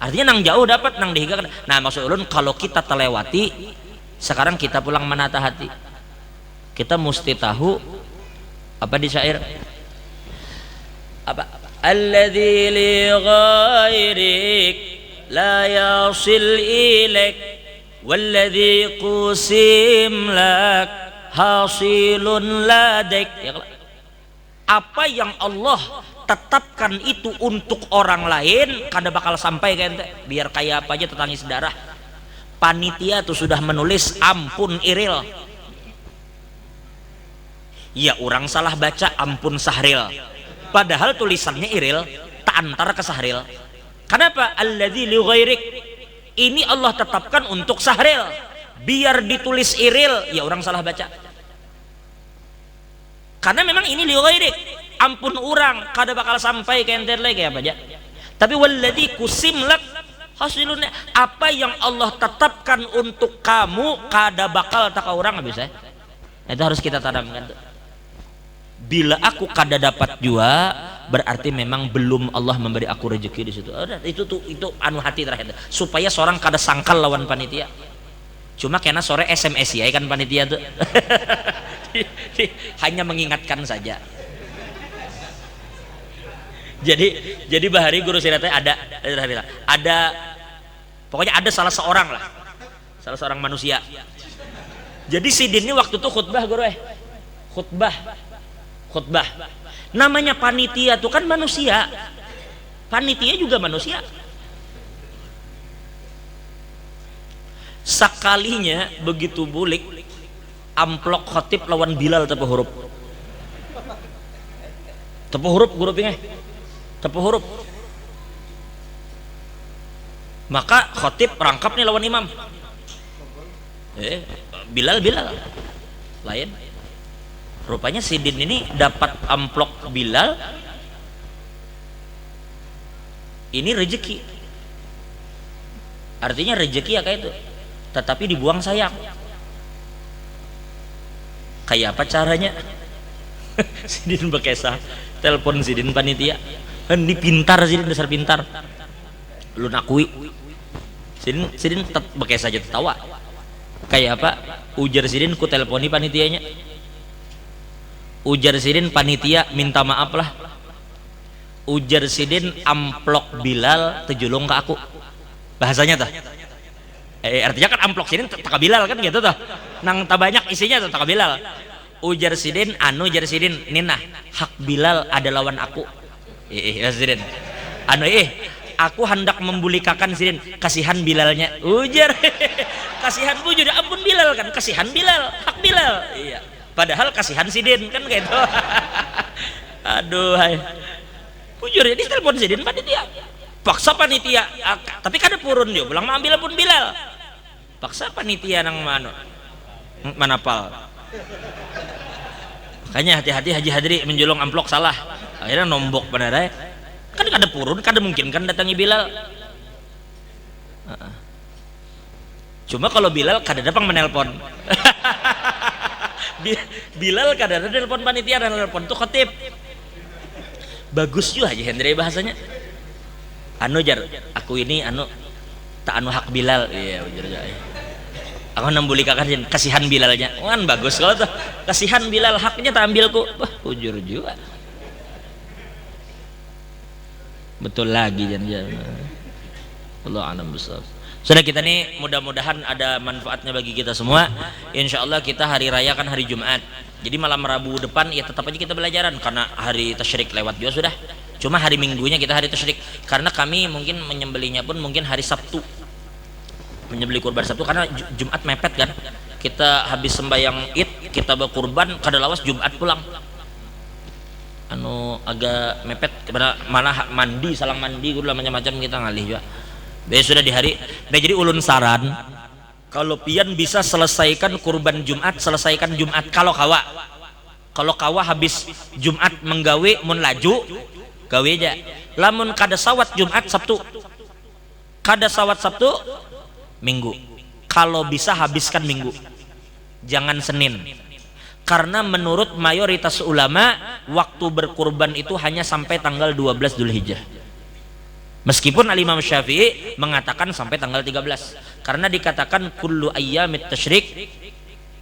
Artinya nang jauh dapat, nang dihiga. Nah maksud ulun kalau kita terlewati, sekarang kita pulang menata hati. Kita mesti tahu apa di syair apa alladzi li ghairik la yasil ilaik walladzi qusim lak hasilun ladaik. Apa yang Allah tetapkan itu untuk orang lain kada bakal sampai ke ente, biar kaya apa aja tetangis darah. Panitia tuh sudah menulis ampun iril, ya orang salah baca ampun sahril, padahal tulisannya iril tak antar ke sahril. Kenapa? Alladzi li ghairik, ini Allah tetapkan untuk sahril, biar ditulis iril ya orang salah baca. Karena memang ini li ghairik, ampun orang kada bakal sampai ke ente lagi apa aja. Tapi walladzi kusim lak hasilunnya, apa yang Allah tetapkan untuk kamu kada bakal tak orang bisa. Itu harus kita tanamkan. Bila aku kada dapat jua, berarti memang belum Allah memberi aku rezeki di situ. Itu anu hati terakhir supaya seorang kada sangkal lawan panitia. Cuma karena sore SMS ya kan panitia tuh. Hanya mengingatkan saja. Jadi bahari guru siratnya ada pokoknya ada salah seorang manusia. Jadi sidin ini waktu itu khutbah guru khutbah. Namanya panitia tuh kan manusia. Panitia juga manusia. Sekalinya begitu bulik amplok khotib lawan Bilal tepuh huruf guru pingeh tepuh huruf. Maka khotib rangkap nih lawan imam. Bilal lain. Rupanya sidin ini dapat amplok Bilal. Ini rezeki. Artinya rezeki ya kayak itu. Tetapi dibuang sayang. Kayak apa caranya? Sidin bekesah telepon sidin panitia. Ini pintar Sidin, dasar pintar. Lu nakui. Sidin tetap pakai saja tertawa. Kayak apa? Ujar Sidin ku teleponi panitianya. Ujar Sidin panitia minta maaf lah. Ujar Sidin amplok Bilal tejulung ke aku. Bahasanya tuh. Artinya kan amplok Sidin tak Bilal kan gitu tuh. Nang tak banyak isinya tuh tak Bilal. Ujar Sidin ujar Sidin Nina hak Bilal ada lawan aku. Sidin. Aku hendak membulikakan Sidin, kasihan Bilalnya. Ujar. Kasihan bu juga ampun Bilal kan, kasihan Bilal, hak Bilal. Iya. Padahal kasihan Sidin kan gitu. Aduh, hai. Bujur ini telepon Sidin panitia. Paksa panitia, tapi kada purun dia, bilang mau ambil pun Bilal. Paksa panitia nang manapal. Makanya hati-hati Haji Hadri menjulung amplok salah. Akhirnya nombok benar. Kan kada purun, kada mungkin kan datangi Bilal. Cuma kalau Bilal kada datang menelpon. Bilal kada ada telepon panitia dan telepon tuh khatib. Bagus juga aja Hendra bahasanya. Jar, aku ini tak hak Bilal. Iya ujar aja. Aku nambulikakan kasihan Bilalnya. Kan bagus kalau tuh kasihan Bilal haknya tak ambilku. Wah, ujur juga. Betul lagi jangan. Allah alam besar. Sudah kita nih mudah-mudahan ada manfaatnya bagi kita semua. Insya Allah kita hari raya kan hari Jumat. Jadi malam Rabu depan ya tetap aja kita belajaran karena hari tasyrik lewat juga sudah. Cuma hari Minggunya kita hari tasyrik karena kami mungkin menyembelihnya pun mungkin hari Sabtu. Menyembelih kurban Sabtu karena Jumat mepet kan. Kita habis sembahyang Id kita berkurban kada lawas Jumat pulang. Agak mepet mana mandi salang mandi kudu macam-macam kita ngalih juga. Sudah di hari. Jadi ulun saran kalau pian bisa selesaikan kurban Jumat, selesaikan Jumat kalau kawa habis Jumat menggawe mun laju gawe aja. Lamun kada sawat Jumat Sabtu. Kada sawat Sabtu Minggu. Kalau bisa habiskan Minggu. Jangan Senin. Karena menurut mayoritas ulama waktu berkurban itu hanya sampai tanggal 12 Dzulhijjah. Meskipun Al-Imam Syafi'i mengatakan sampai tanggal 13 karena dikatakan kullu ayyamit tasyrik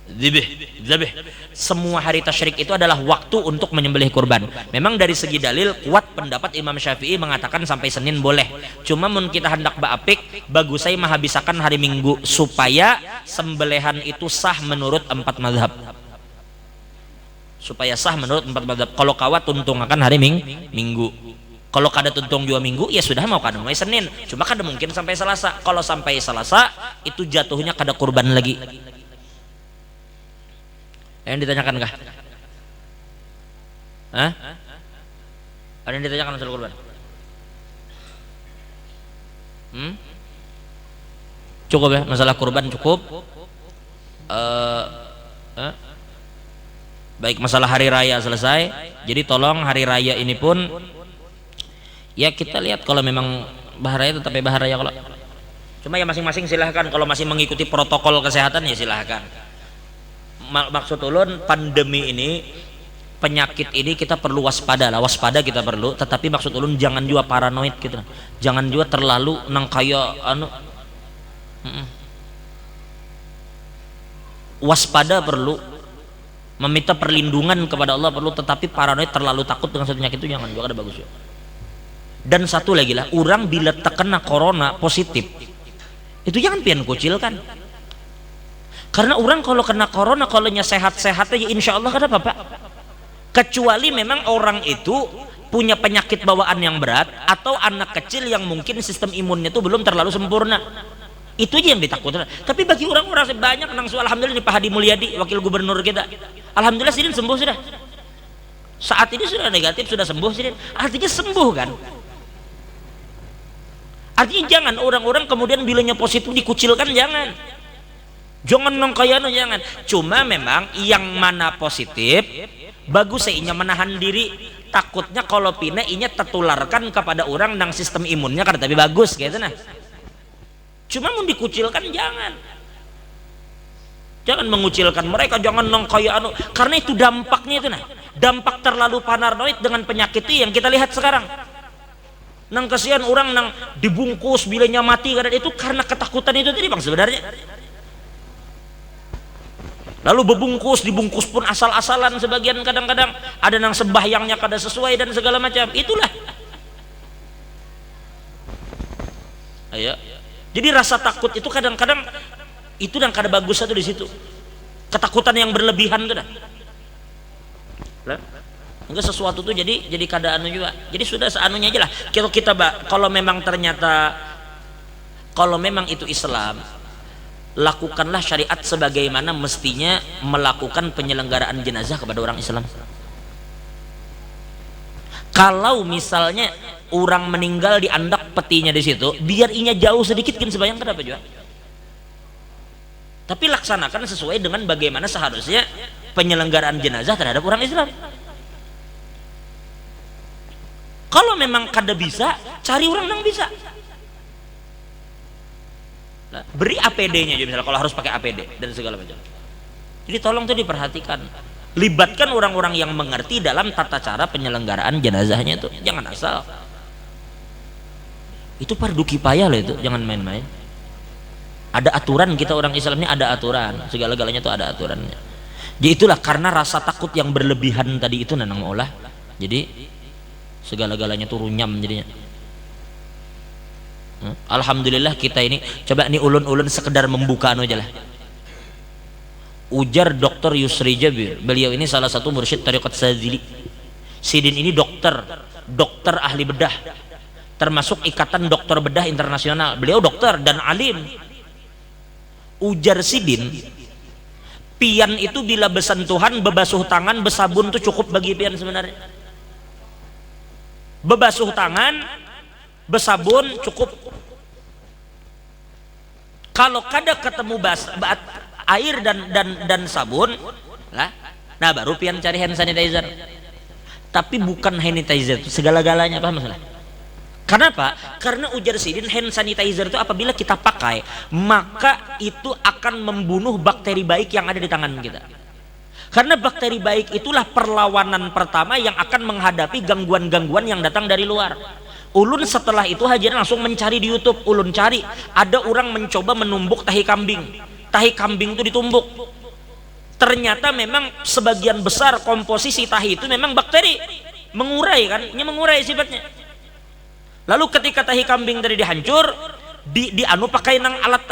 dzibh. Semua hari tasyrik itu adalah waktu untuk menyembelih kurban. Memang dari segi dalil kuat pendapat Imam Syafi'i mengatakan sampai Senin boleh. Cuma mun kita hendak baapik bagus saya menghabiskan hari Minggu supaya sembelihan itu sah menurut 4 mazhab. Supaya sah menurut 4 mazhab. Kalau kawat tuntung akan hari Minggu. Kalau kada tuntung 2 minggu ya sudah mau kada mulai Senin. Cuma kada mungkin sampai Selasa. Kalau sampai Selasa itu jatuhnya kada kurban lagi. Yang ditanyakan kah? Hah? Ada yang ditanyakan masalah kurban? Cukup ya masalah kurban cukup. Baik masalah hari raya selesai. Jadi tolong hari raya ini pun ya kita lihat kalau memang baharaya tetap baharaya kalau. Cuma ya masing-masing silahkan kalau masih mengikuti protokol kesehatan ya silahkan. Maksud ulun pandemi ini penyakit ini kita perlu waspada lah, waspada kita perlu. Tetapi maksud ulun jangan juga paranoid gitu. Jangan juga terlalu nang kaya waspada perlu. Meminta perlindungan kepada Allah perlu, tetapi paranoid terlalu takut dengan satu penyakit itu jangan juga ada bagus ya. Dan satu lagi lah, orang bila terkena corona positif itu jangan pian kucilkan. Karena orang kalau kena corona kalau nya sehat-sehat aja insya Allah kada apa-apa. Kecuali memang orang itu punya penyakit bawaan yang berat atau anak kecil yang mungkin sistem imunnya itu belum terlalu sempurna. Itu aja yang ditakutkan. Tapi bagi orang-orang banyak nangsu alhamdulillah di Pak Hadi Mulyadi wakil gubernur kita. Alhamdulillah Sidin sembuh sudah. Saat ini sudah negatif sudah sembuh Sidin. Artinya sembuh kan. Artinya jangan orang-orang kemudian bilanya positif dikucilkan jangan. Jangan nongkayano jangan. Cuma memang yang mana positif bagus seinya menahan diri. Takutnya kalau pina inya tertularkan kepada orang yang sistem imunnya kan tapi bagus gitu nah. Cuma mau dikucilkan jangan. Jangan mengucilkan mereka, jangan nongkayano karena itu dampaknya itu nah. Dampak terlalu paranoid dengan penyakit itu yang kita lihat sekarang. Nang kasihan orang nang dibungkus bilanya mati itu karena ketakutan itu tadi bang sebenarnya. Lalu dibungkus pun asal-asalan sebagian, kadang-kadang ada nang sembahyangnya kada sesuai dan segala macam. Itulah. Ayo. Jadi rasa takut itu kadang-kadang itu yang kada bagus itu di situ. Ketakutan yang berlebihan tuh dah. Enggak sesuatu tuh jadi kada anu juga. Jadi sudah seanunya aja lah. Kita kalau memang itu Islam, lakukanlah syariat sebagaimana mestinya melakukan penyelenggaraan jenazah kepada orang Islam. Kalau misalnya orang meninggal di andak petinya di situ, biar inya jauh sedikit kan sebayang kenapa juga. Tapi laksanakan sesuai dengan bagaimana seharusnya penyelenggaraan jenazah terhadap orang Islam. Kalau memang kada bisa, cari orang yang bisa. Beri APD-nya juga misalnya, kalau harus pakai APD dan segala macam. Jadi tolong tuh diperhatikan. Libatkan orang-orang yang mengerti dalam tata cara penyelenggaraan jenazahnya itu. Jangan asal. Itu fardu kifayah loh itu, jangan main-main. Ada aturan, kita orang Islam ini ada aturan. Segala-galanya tuh ada aturannya. Jadi itulah karena rasa takut yang berlebihan tadi itu nanang maulah. Jadi segala-galanya tuh runyam jadinya. Alhamdulillah kita ini coba nih ulun-ulun sekedar membuka anu aja lah. Ujar Dr. Yusri Jabir, beliau ini salah satu mursyid Tariqat Sadzili. Sidin ini dokter ahli bedah, termasuk Ikatan Dokter Bedah Internasional. Beliau dokter dan alim. Ujar Sidin, pian itu bila bersentuhan, bebasuh tangan, besabun tuh cukup bagi pian sebenarnya. Bebasuh tangan, besabun cukup. Kalau kada ketemu air dan sabun lah, nah baru pian cari hand sanitizer. Tapi bukan hand sanitizer itu segala-galanya, paham masalah? Kenapa? Karena ujar Sidin, hand sanitizer itu apabila kita pakai, maka itu akan membunuh bakteri baik yang ada di tangan kita. Karena bakteri baik itulah perlawanan pertama yang akan menghadapi gangguan-gangguan yang datang dari luar. Ulun setelah itu hajiran langsung mencari di YouTube. Ulun cari ada orang mencoba menumbuk tahi kambing. Tahi kambing itu ditumbuk. Ternyata memang sebagian besar komposisi tahi itu memang bakteri, mengurai kan? Ini mengurai sifatnya. Lalu ketika tahi kambing tadi dihancur, anu pakai nang alat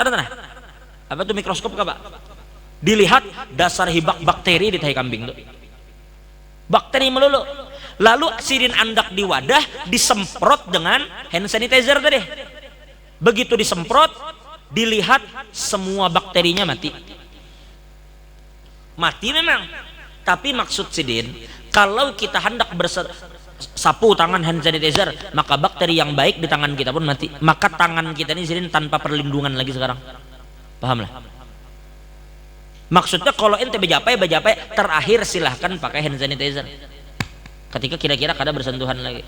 apa tuh mikroskop Pak? Dilihat dasar hibak bakteri di tahi kambing tuh. Bakteri melulu. Lalu Sidin andak di wadah, disemprot dengan hand sanitizer tadi. Begitu disemprot, dilihat semua bakterinya mati. Mati memang. Tapi maksud Sidin, kalau kita hendak sapu tangan hand sanitizer, maka bakteri yang baik di tangan kita pun mati. Maka tangan kita ini Sidin tanpa perlindungan lagi sekarang. Paham lah? Maksudnya kalau ente bejapai terakhir silahkan pakai hand sanitizer ketika kira-kira kada bersentuhan lagi.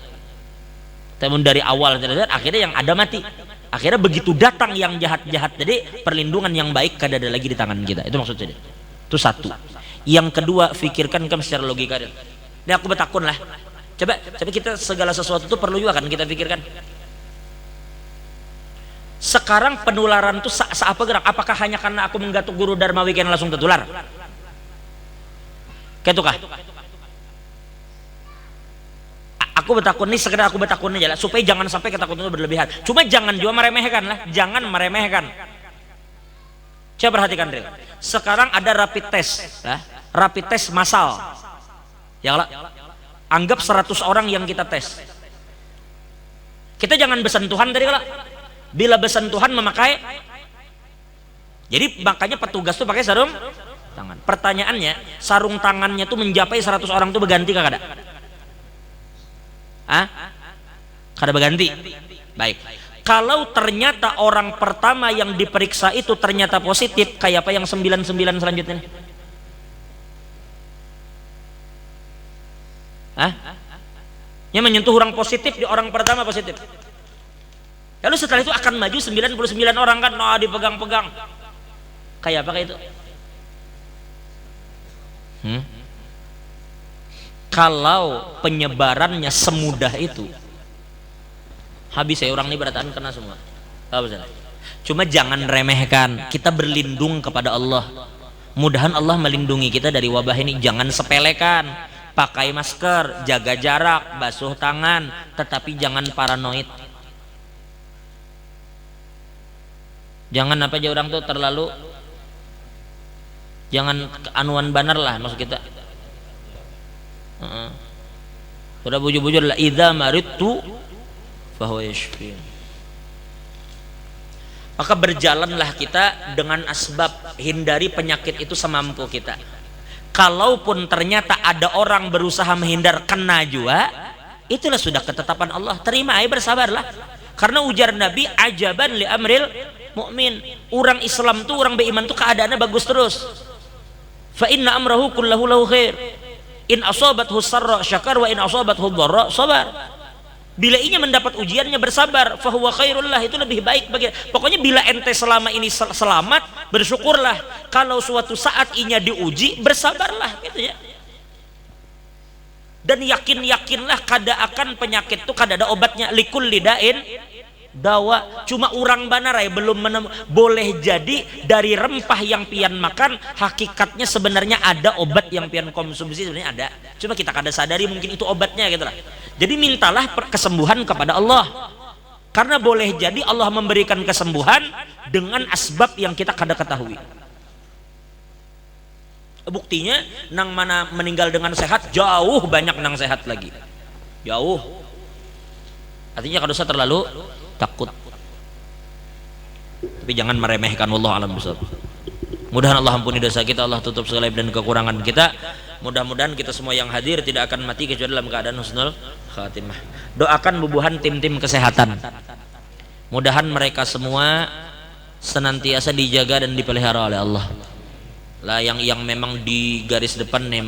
Namun dari awal akhirnya yang ada mati. Akhirnya begitu datang yang jahat-jahat, jadi perlindungan yang baik kada ada lagi di tangan kita. Itu maksudnya. Itu satu. Yang kedua, fikirkan kan secara logika. Ini aku bertakun lah. Coba kita segala sesuatu itu perlu juga kan kita pikirkan. Sekarang penularan itu apa gerak? Apakah hanya karena aku menggatuk guru Dharma Weekend langsung tertular? Kayak itu kah? Aku bertakun nih, sekedar aku bertakun aja lah, supaya jangan sampai ketakutan itu berlebihan. Cuma jangan juga meremehkan lah, jangan meremehkan. Coba perhatikan real. Sekarang ada rapid test, rapid test massal. Ya lah, anggap 100 orang yang kita tes. Kita jangan bersentuhan tadi lah. Bila bersentuhan memakai, jadi makanya petugas tuh pakai sarung tangan. Pertanyaannya, sarung tangannya tuh mencapai 100 orang tuh berganti kah kada? Kada berganti. Baik. Kalau ternyata orang pertama yang diperiksa itu ternyata positif, kayak apa yang 99 selanjutnya? Yang menyentuh orang positif di orang pertama positif. Lalu setelah itu akan maju 99 orang kan, dipegang-pegang. Kayak apa kayak itu? Kalau penyebarannya semudah itu, habis saya orang ini berataan kena semua. Apa sih? Cuma jangan remehkan, kita berlindung kepada Allah. Mudahan Allah melindungi kita dari wabah ini. Jangan sepelekan, pakai masker, jaga jarak, basuh tangan, tetapi jangan paranoid. Jangan apa aja orang tuh terlalu, jangan anuan banar lah maksud kita. Udah bujur-bujur lah, idza maridtu fahuwa yashfin. Maka berjalanlah kita dengan asbab, hindari penyakit itu semampu kita. Kalaupun ternyata ada orang berusaha menghindar kena juga, itulah sudah ketetapan Allah. Terima aja, bersabarlah. Karena ujar Nabi, ajaban li amril mukmin. Orang Islam tuh, orang beriman tuh keadaannya bagus terus. Fa inna amrahu kullahu lahu khair. In asabathu sarra syakar wa in asabathu dharra sabar. Bila inya mendapat ujiannya bersabar, fahuwa khairullah, itu lebih baik bagi. Pokoknya bila ente selama ini selamat, bersyukurlah. Kalau suatu saat inya diuji, bersabarlah gitu ya. Dan yakinlah kada akan penyakit itu kada ada obatnya. Likul lidain dawa. Cuma orang banarai belum boleh jadi dari rempah yang pian makan, hakikatnya sebenarnya ada obat yang pian konsumsi, sebenarnya ada. Cuma kita kada sadari mungkin itu obatnya gitu lah. Jadi mintalah kesembuhan kepada Allah. Karena boleh jadi Allah memberikan kesembuhan dengan asbab yang kita kada ketahui. Buktinya nang mana meninggal dengan sehat jauh banyak nang sehat lagi. Jauh. Artinya kada usah terlalu takut. Tapi jangan meremehkan, wallahu alam bisawab. Mudahan Allah ampuni dosa kita, Allah tutup segala aib dan kekurangan kita. Mudah-mudahan kita semua yang hadir tidak akan mati kecuali dalam keadaan husnul khatimah. Doakan bubuhan tim-tim kesehatan. Mudahan mereka semua senantiasa dijaga dan dipelihara oleh Allah. Lah yang memang di garis depan nih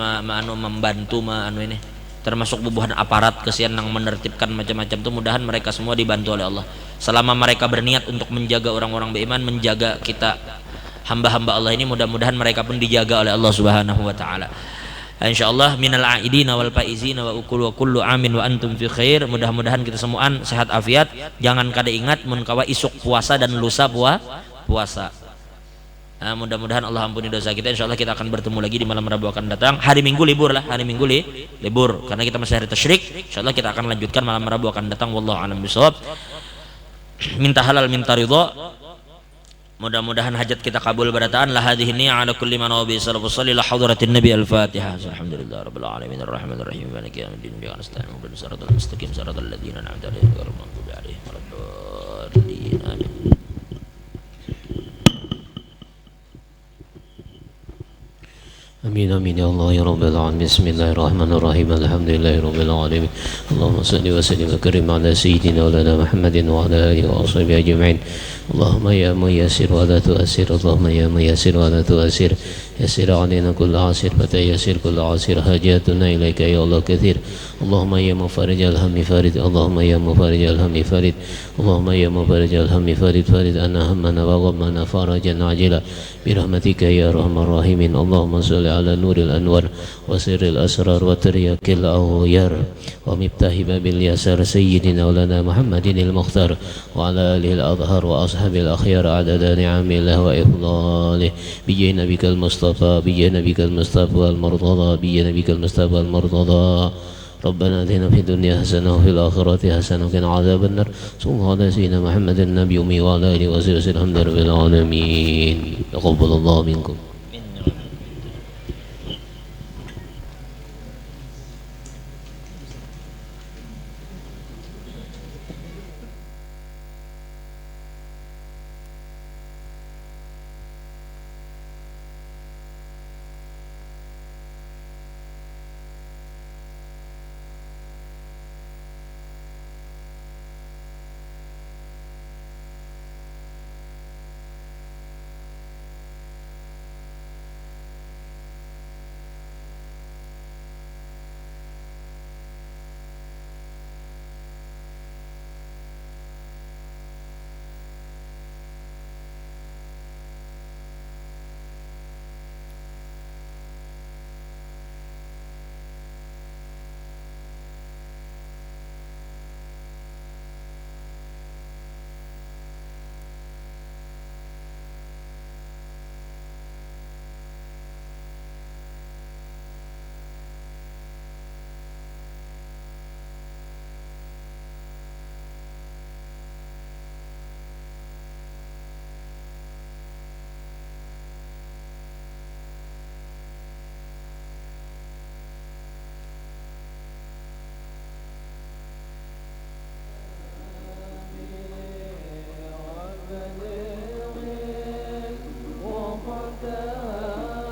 membantu ini. Termasuk bubuhan aparat kesian yang menertibkan macam-macam itu, mudahan mereka semua dibantu oleh Allah. Selama mereka berniat untuk menjaga orang-orang beriman, menjaga kita hamba-hamba Allah ini, mudah-mudahan mereka pun dijaga oleh Allah Subhanahu wa taala. Insyaallah minal aidina wal faizina wa kullu amin wa antum fi khair. Mudah-mudahan kita semuaan sehat afiat. Jangan kada ingat mun kawa isuk puasa dan lusa puasa. Nah, mudah-mudahan Allah ampuni dosa kita. Insyaallah kita akan bertemu lagi di malam Rabu akan datang. Hari Minggu libur lah, hari Minggu libur karena kita masih hari tasyrik. Insyaallah kita akan lanjutkan malam Rabu akan datang. Wallahu a'lam bishawab. Minta halal minta ridha. Mudah-mudahan hajat kita kabul berataan. La hadhihi ni'a ala kulli man nabi sallallahu alaihi wasallam hadratin nabi al-fatihah. Alhamdulillah rabbil alamin arrahmanir rahim maliki yaumiddin iyyaka nasta'in ihdinas siratal mustaqim siratal ladzina an'amta alaihim ghairil maghdubi alaihim waladdallin amin. Amin amin ya Allah ya Rabbal alamin. Bismillahirrahmanirrahim. Alhamdulillahi rabbil alamin. Allahumma salli wa sallim wa karim ala sayyidina wa lana Muhammadin wa ala alihi wa ashabihi ajma'in. Allahumma ya muyassir wa la tu'assir. Allahumma ya muyassir wa la tu'assir. Yassir alaina kull 'asir wa tayassir kull 'asir. Hajatuna ilaika ya Allah katsir. Allahumma ya mufarijal hammi farid. Allahumma ya mufarijal hammi farid. Allahumma ya mufarijal hammi farid. Farid anna hammana wa ghammana farajan ajila birahmatika ya arhamar rahimin. Allahumma salli ala nuril anwar wa sirril asrar wa taryakil awyar wa miftahi babil yasar sayyidina ulana Muhammadinil mukhtar wa ala alihi al-adhhar wa ashabil akhyar adada ni'amillah wa ifdalih bijay nabikal mustafa bijay nabikal mustafa al-murtada bijay nabikal mustafa al-murtada. ربنا آتنا في الدنيا حسنة وفي الآخرة حسنة وقنا عذاب النار. صلى الله على سيدنا محمد النبي وعلى آله وصحبه وسلم. الحمد لله رب العالمين. تقبل الله منكم.